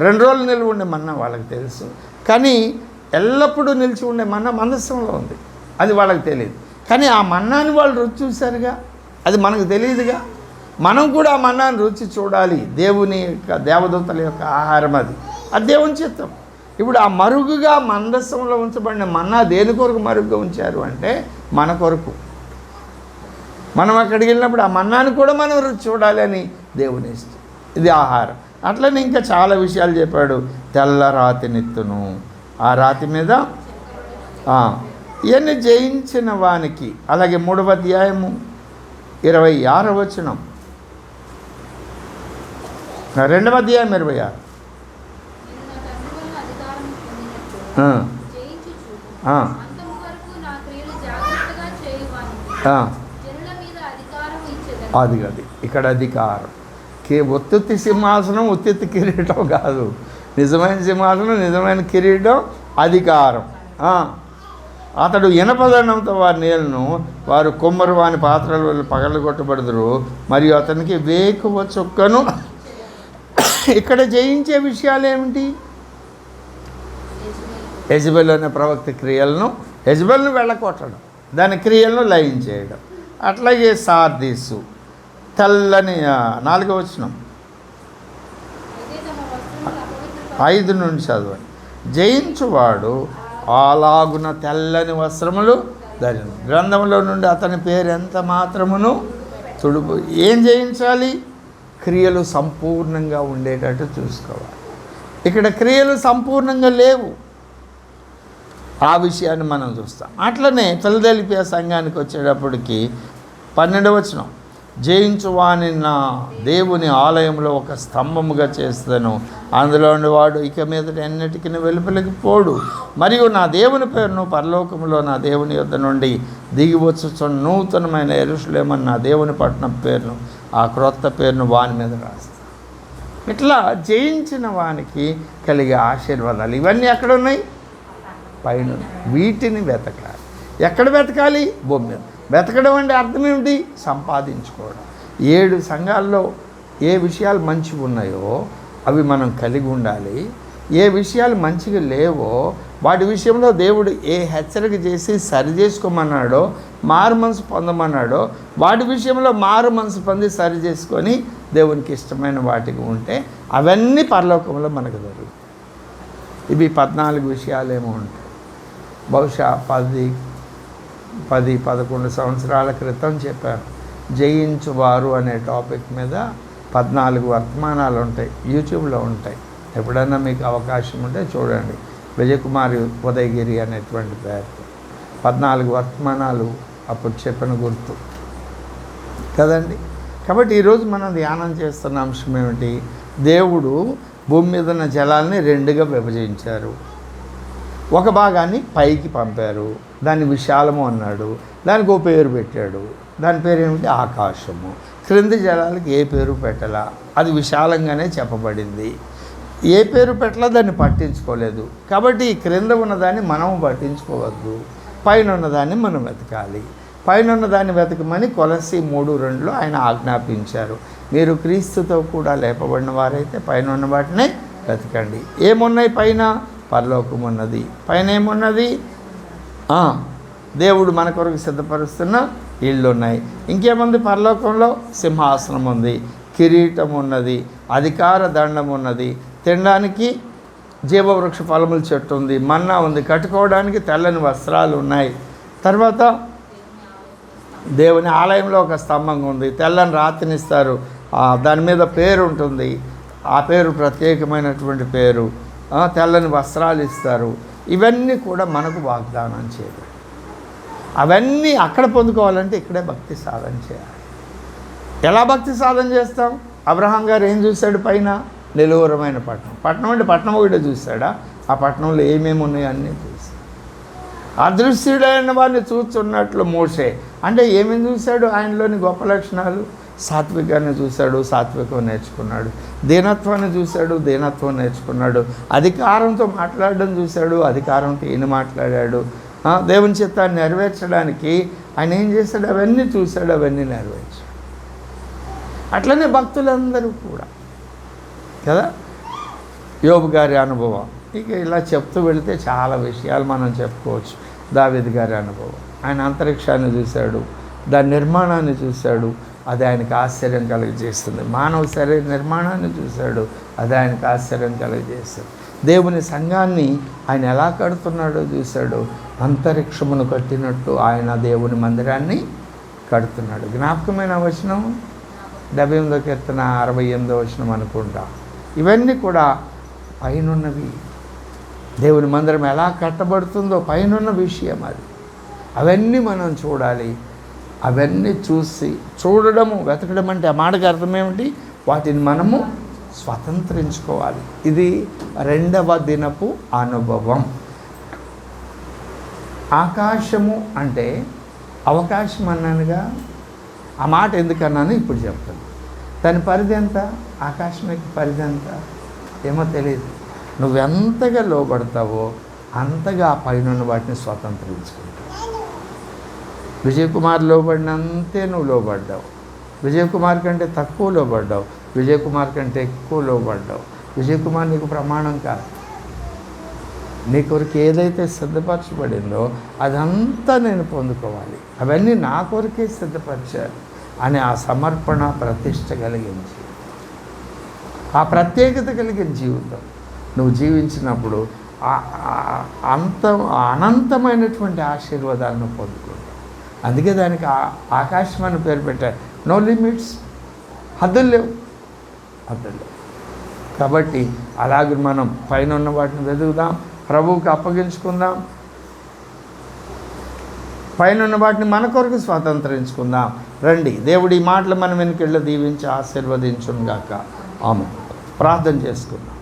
Speaker 1: 2 రోజులు నిలవ ఉండే మన్నా వాళ్ళకి తెలుసు. కానీ ఎల్లప్పుడూ నిలిచి ఉండే మన్నా మందస్థంలో ఉంది. అది వాళ్ళకి తెలియదు. కానీ ఆ మన్నాని వాళ్ళు రుచి చూశారుగా, అది మనకు తెలియదుగా. మనం కూడా ఆ మన్నాని రుచి చూడాలి. దేవుని యొక్క దేవదూతల యొక్క ఆహారం అది దేవుని చిత్తం. ఇప్పుడు ఆ మరుగుగా మందస్సంలో ఉంచబడిన మన్నా దేని కొరకు మరుగుగా ఉంచారు అంటే మన కొరకు. మనం అక్కడికి వెళ్ళినప్పుడు ఆ మన్నాని కూడా మనం రుచి చూడాలి అని దేవుని ఇష్టం. ఇది ఆహారం. అట్లనే ఇంకా చాలా విషయాలు చెప్పాడు. తెల్ల రాతి నెత్తును, ఆ రాతి మీద ఇవన్నీ జయించిన వానికి. అలాగే 3వ అధ్యాయము 26వ వచనం, 2వ అధ్యాయం 26. అది ఇక్కడ అధికారం. ఉత్తుత్తి సింహాసనం, ఉత్తుత్తి కిరీటం కాదు. నిజమైన సింహాసనం, నిజమైన కిరీటం, అధికారం. అతడు ఇనపదండంతో వారి నీళ్ళను వారు కొమ్మరు వాని పాత్రలు పగలగొట్టబడుదురు, మరియు అతనికి వేకువ చుక్కను. ఇక్కడ జయించే విషయాలు ఏమిటి? యెజబెల్ అనే ప్రవక్త క్రియలను, యెజబెల్ను వెళ్ళకొట్టడం, దాని క్రియలను లయం చేయడం. అట్లాగే సార్దీసు, తెల్లని 4వ వచనం 5 నుండి చదవండి. జయించువాడు అలాగున తెల్లని వస్త్రములు ధరించు, గ్రంథంలో నుండి అతని పేరు ఎంత మాత్రమును తుడుపు. ఏం జయించాలి? క్రియలు సంపూర్ణంగా ఉండేటట్టు చూసుకోవాలి. ఇక్కడ క్రియలు సంపూర్ణంగా లేవు. ఆ విషయాన్ని మనం చూస్తాం. అట్లనే ఫిలదెల్ఫియా సంఘానికి వచ్చేటప్పటికి 12వ వచనం, జయించువాని నా దేవుని ఆలయంలో ఒక స్తంభముగా చేస్తాను, అందులోని వాడు ఇక మీదట ఎన్నిటికీ వెలుపలికి పోడు. మరియు నా దేవుని పేరును పరలోకములో నా దేవుని యొద్ద నుండి దిగివచ్చుచున్న నూతనమైన యెరూషలేము నా దేవుని పట్టణం పేరును, ఆ క్రొత్త పేరును వాని మీద రాస్తాను. ఇట్లా జయించిన వానికి కలిగే ఆశీర్వాదాలు ఇవన్నీ ఎక్కడున్నాయి? పైన. వీటిని వెతకాలి. ఎక్కడ వెతకాలి? భూమి మీద. వెతకడం అంటే అర్థం ఏమిటి? సంపాదించుకోవడం. 7 సంఘాల్లో ఏ విషయాలు మంచిగా ఉన్నాయో అవి మనం కలిగి ఉండాలి. ఏ విషయాలు మంచిగా లేవో వాటి విషయంలో దేవుడు ఏ హెచ్చరిక చేసి సరి చేసుకోమన్నాడో, మారు మనసు పొందమన్నాడో వాటి విషయంలో మారు మనసు పొంది సరి చేసుకొని దేవునికి ఇష్టమైన వాటికి ఉంటే అవన్నీ పరలోకంలో మనకు దొరుకుతాయి. ఇవి 14 విషయాలేమో ఉంటాయి. బహుశా 10-11 సంవత్సరాల క్రితం చెప్పాను. జయించువారు అనే టాపిక్ మీద 14 వర్తమానాలు ఉంటాయి, యూట్యూబ్లో ఉంటాయి. ఎప్పుడైనా మీకు అవకాశం ఉంటే చూడండి. విజయకుమారి ఉదయగిరి అనేటువంటి పేరు 14 వర్తమానాలు అప్పుడు చెప్పిన గుర్తు కదండి. కాబట్టి ఈరోజు మనం ధ్యానం చేస్తున్న అంశం ఏమిటి? దేవుడు భూమి మీద ఉన్న జలాల్ని 2గా విభజించారు. ఒక భాగాన్ని పైకి పంపారు, దాన్ని విశాలము అన్నాడు. దానికి ఓ పేరు పెట్టాడు. దాని పేరు ఏమిటి? ఆకాశము. క్రింది జలాలకి ఏ పేరు పెట్టలా, అది విశాలంగానే చెప్పబడింది. ఏ పేరు పెట్టలా, దాన్ని పట్టించుకోలేదు. కాబట్టి ఈ క్రింద ఉన్నదాన్ని మనం పట్టించుకోవద్దు, పైన ఉన్నదాన్ని మనం వెతకాలి. పైన ఉన్నదాన్ని వెతకమని కొలస్సీ 3:2 ఆయన ఆజ్ఞాపించారు. మీరు క్రీస్తుతో కూడా లేపబడిన వారైతే పైన ఉన్న వాటినే వెతకండి. ఏమున్నాయి పైన? పరలోకం ఉన్నది. పైన ఏమున్నది? దేవుడు మన కొరకు సిద్ధపరుస్తున్న ఇళ్ళు ఉన్నాయి. ఇంకేముంది? పరలోకంలో సింహాసనం ఉంది, కిరీటం ఉన్నది, అధికార దండం ఉన్నది, తినడానికి జీవవృక్ష ఫలముల చెట్టు ఉంది, మన్నా ఉంది, కట్టుకోవడానికి తెల్లని వస్త్రాలు ఉన్నాయి. తర్వాత దేవుని ఆలయంలో ఒక స్తంభం ఉంది, తెల్లని రాతినిస్తారు, దాని మీద పేరు ఉంటుంది, ఆ పేరు ప్రత్యేకమైనటువంటి పేరు, తెల్లని వస్త్రాలు ఇస్తారు. ఇవన్నీ కూడా మనకు వాగ్దానం చేయాలి. అవన్నీ అక్కడ పొందుకోవాలంటే ఇక్కడే భక్తి సాధన చేయాలి. ఎలా భక్తి సాధన చేస్తాం? అబ్రహాం గారు ఏం చూశాడు? పైన నిలువరమైన పట్టణం. పట్టణం అంటే పట్టణం ఒకటే చూశాడా? ఆ పట్టణంలో ఏమేమి ఉన్నాయో అన్నీ చూశాడు. అదృశ్యుడైన వారిని చూస్తున్నట్లు మోషే అంటే ఏమేమి చూశాడు? ఆయనలోని గొప్ప లక్షణాలు. సాత్వికాన్ని చూశాడు, సాత్వికం నేర్చుకున్నాడు. దీనత్వాన్ని చూశాడు, దీనత్వం నేర్చుకున్నాడు. అధికారంతో మాట్లాడడం చూశాడు, అధికారంతో ఈయన మాట్లాడాడు. దేవుని చిత్తాన్ని నెరవేర్చడానికి ఆయన ఏం చేశాడు? అవన్నీ చూశాడు, అవన్నీ నెరవేర్చాడు. అట్లనే భక్తులందరూ కూడా కదా. యోబు గారి అనుభవం, ఇక ఇలా చెప్తూ వెళితే చాలా విషయాలు మనం చెప్పుకోవచ్చు. దావీదు గారి అనుభవం, ఆయన అంతరిక్షాన్ని చూశాడు, దాని నిర్మాణాన్ని చూశాడు, అది ఆయనకు ఆశ్చర్యం కలుగజేస్తుంది. మానవ శరీర నిర్మాణాన్ని చూశాడు, అది ఆయనకు ఆశ్చర్యం కలుగజేస్తుంది. దేవుని సంఘాన్ని ఆయన ఎలా కడుతున్నాడో చూశాడు. అంతరిక్షమును కట్టినట్టు ఆయన దేవుని మందిరాన్ని కడుతున్నాడు. జ్ఞాపకమైన వచనం 78వ కీర్తన 68వ వచనం అనుకుంటా. ఇవన్నీ కూడా పైనున్నవి. దేవుని మందిరం ఎలా కట్టబడుతుందో పైనున్న విషయం అది. అవన్నీ మనం చూడాలి. అవన్నీ చూసి చూడడము, వెతకడం అంటే ఆ మాటకి అర్థం ఏమిటి? వాటిని మనము స్వతంత్రించుకోవాలి. ఇది 2వ దినపు అనుభవం. ఆకాశము అంటే అవకాశం అన్నానుగా, ఆ మాట ఎందుకన్నాను ఇప్పుడు చెప్తాను. దాని పరిధి ఎంత? ఆకాశం యొక్క పరిధి ఎంత ఏమో తెలియదు. నువ్వెంతగా లోబడతావో అంతగా ఆ పైన వాటిని స్వతంత్రించుకుంటావు. విజయకుమార్ లోబడినంతే నువ్వు లోబడ్డావు. విజయకుమార్ కంటే తక్కువ లోబడ్డావు, విజయకుమార్ కంటే ఎక్కువ లోబడ్డావు. విజయకుమార్ నీకు ప్రమాణం కాదు. నీ కొరకు ఏదైతే సిద్ధపరచబడిందో అదంతా నేను పొందుకోవాలి, అవన్నీ నా కొరకే సిద్ధపరిచారు అని ఆ సమర్పణ, ప్రతిష్ట కలిగించి ఆ ప్రత్యేకత కలిగిన జీవితం నువ్వు జీవించినప్పుడు అనంతమైనటువంటి ఆశీర్వాదాలను పొందుకుంటావు. అందుకే దానికి ఆకాశం అని పేరు పెట్టారు. నో లిమిట్స్, హద్దులు లేవు, హద్దులు లేవు. కాబట్టి అలాగే మనం పైన ఉన్న వాటిని వెతుకుదాం, ప్రభువుకి అప్పగించుకుందాం. పైన వాటిని మన కొరకు స్వాతంత్రించుకుందాం. రండి, దేవుడి ఈ మాటలు మనం వెనుకెళ్ళ దీవించి ఆశీర్వదించుగాక. ఆమె ప్రార్థన చేసుకుందాం.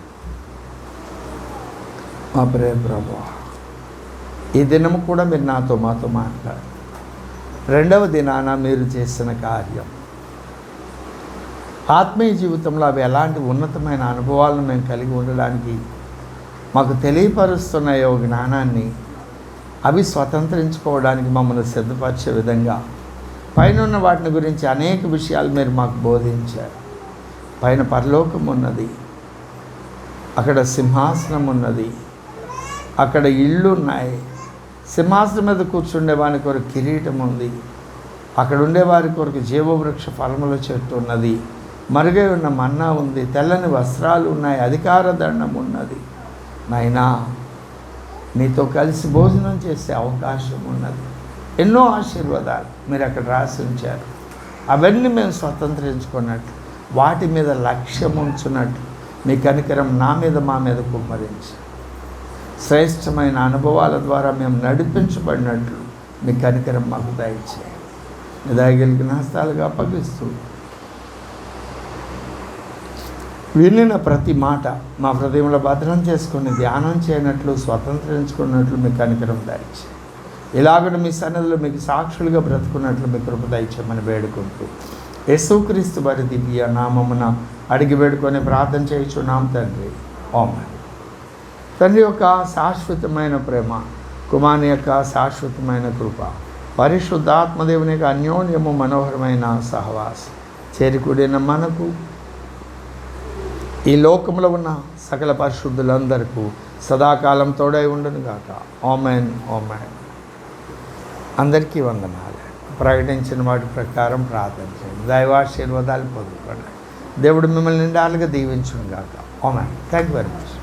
Speaker 1: మా ప్రియ ప్రభువా, ఈ దినము కూడా మీరు మాతో మాట్లాడారు. రెండవ దినాన మీరు చేసిన కార్యం, ఆత్మీయ జీవితంలో అవి ఎలాంటి ఉన్నతమైన అనుభవాలను మేము కలిగి ఉండడానికి మాకు తెలియపరుస్తున్న జ్ఞానాన్ని అవి స్వతంత్రించుకోవడానికి మమ్మల్ని సిద్ధపరిచే విధంగా పైన వాటిని గురించి అనేక విషయాలు మీరు మాకు బోధించారు. పైన పరలోకం ఉన్నది, అక్కడ సింహాసనం ఉన్నది, అక్కడ ఇళ్ళు ఉన్నాయి, సింహాసనం మీద కూర్చుండే వారి కొరకు కిరీటం ఉంది, అక్కడ ఉండేవారి కొరకు జీవవృక్ష ఫలముల చెట్టు ఉన్నది, మరుగై ఉన్న మన్నా ఉంది, తెల్లని వస్త్రాలు ఉన్నాయి, అధికార దండం ఉన్నది. నాయనా, నీతో కలిసి భోజనం చేసే అవకాశం ఉన్నది. ఎన్నో ఆశీర్వాదాలు మీరు అక్కడ రాసి ఉంచారు. అవన్నీ మేము స్వతంత్రించుకున్నట్లు, వాటి మీద లక్ష్యం ఉంచున్నట్లు మీ కనికరం నా మీద మా మీద కుమ్మరించి శ్రేష్టమైన అనుభవాల ద్వారా మేము నడిపించబడినట్లు మీ కనికరం మాకు దయచేయండి. మీ దయగలిగిన హస్తాలుగా అప్పగిస్తూ వినిన ప్రతి మాట మా హృదయంలో భద్రం చేసుకుని ధ్యానం చేయనట్లు స్వతంత్రించుకున్నట్లు మీ కనికరం దయచేయండి. ఇలాగ మీ సన్నిధిలో మీకు సాక్షులుగా బ్రతుకున్నట్లు మీ కృప దయచేయమని వేడుకుంటూ యేసుక్రీస్తు వారి దివ్య నామమున అడిగి వేడుకొని ప్రార్థన చేయుచున్నాం తండ్రి. ఆమేన్. తండ్రి యొక్క శాశ్వతమైన ప్రేమ, కుమారుని యొక్క శాశ్వతమైన కృప, పరిశుద్ధాత్మదేవుని యొక్క అన్యోన్యము మనోహరమైన సహవాసం చేరికూడిన మనకు, ఈ లోకంలో ఉన్న సకల పరిశుద్ధులందరికీ సదాకాలం తోడై ఉండునుగాక. ఆమేన్, ఆమేన్. అందరికీ వందనాలు. ప్రకటించిన వాటి ప్రకారం ప్రార్థన చేయండి. దైవాశీర్వాదాలు పొందుకోండి. దేవుడు మిమ్మల్ని నిండాలుగా దీవించునుగాక. Amen. Thank you very much.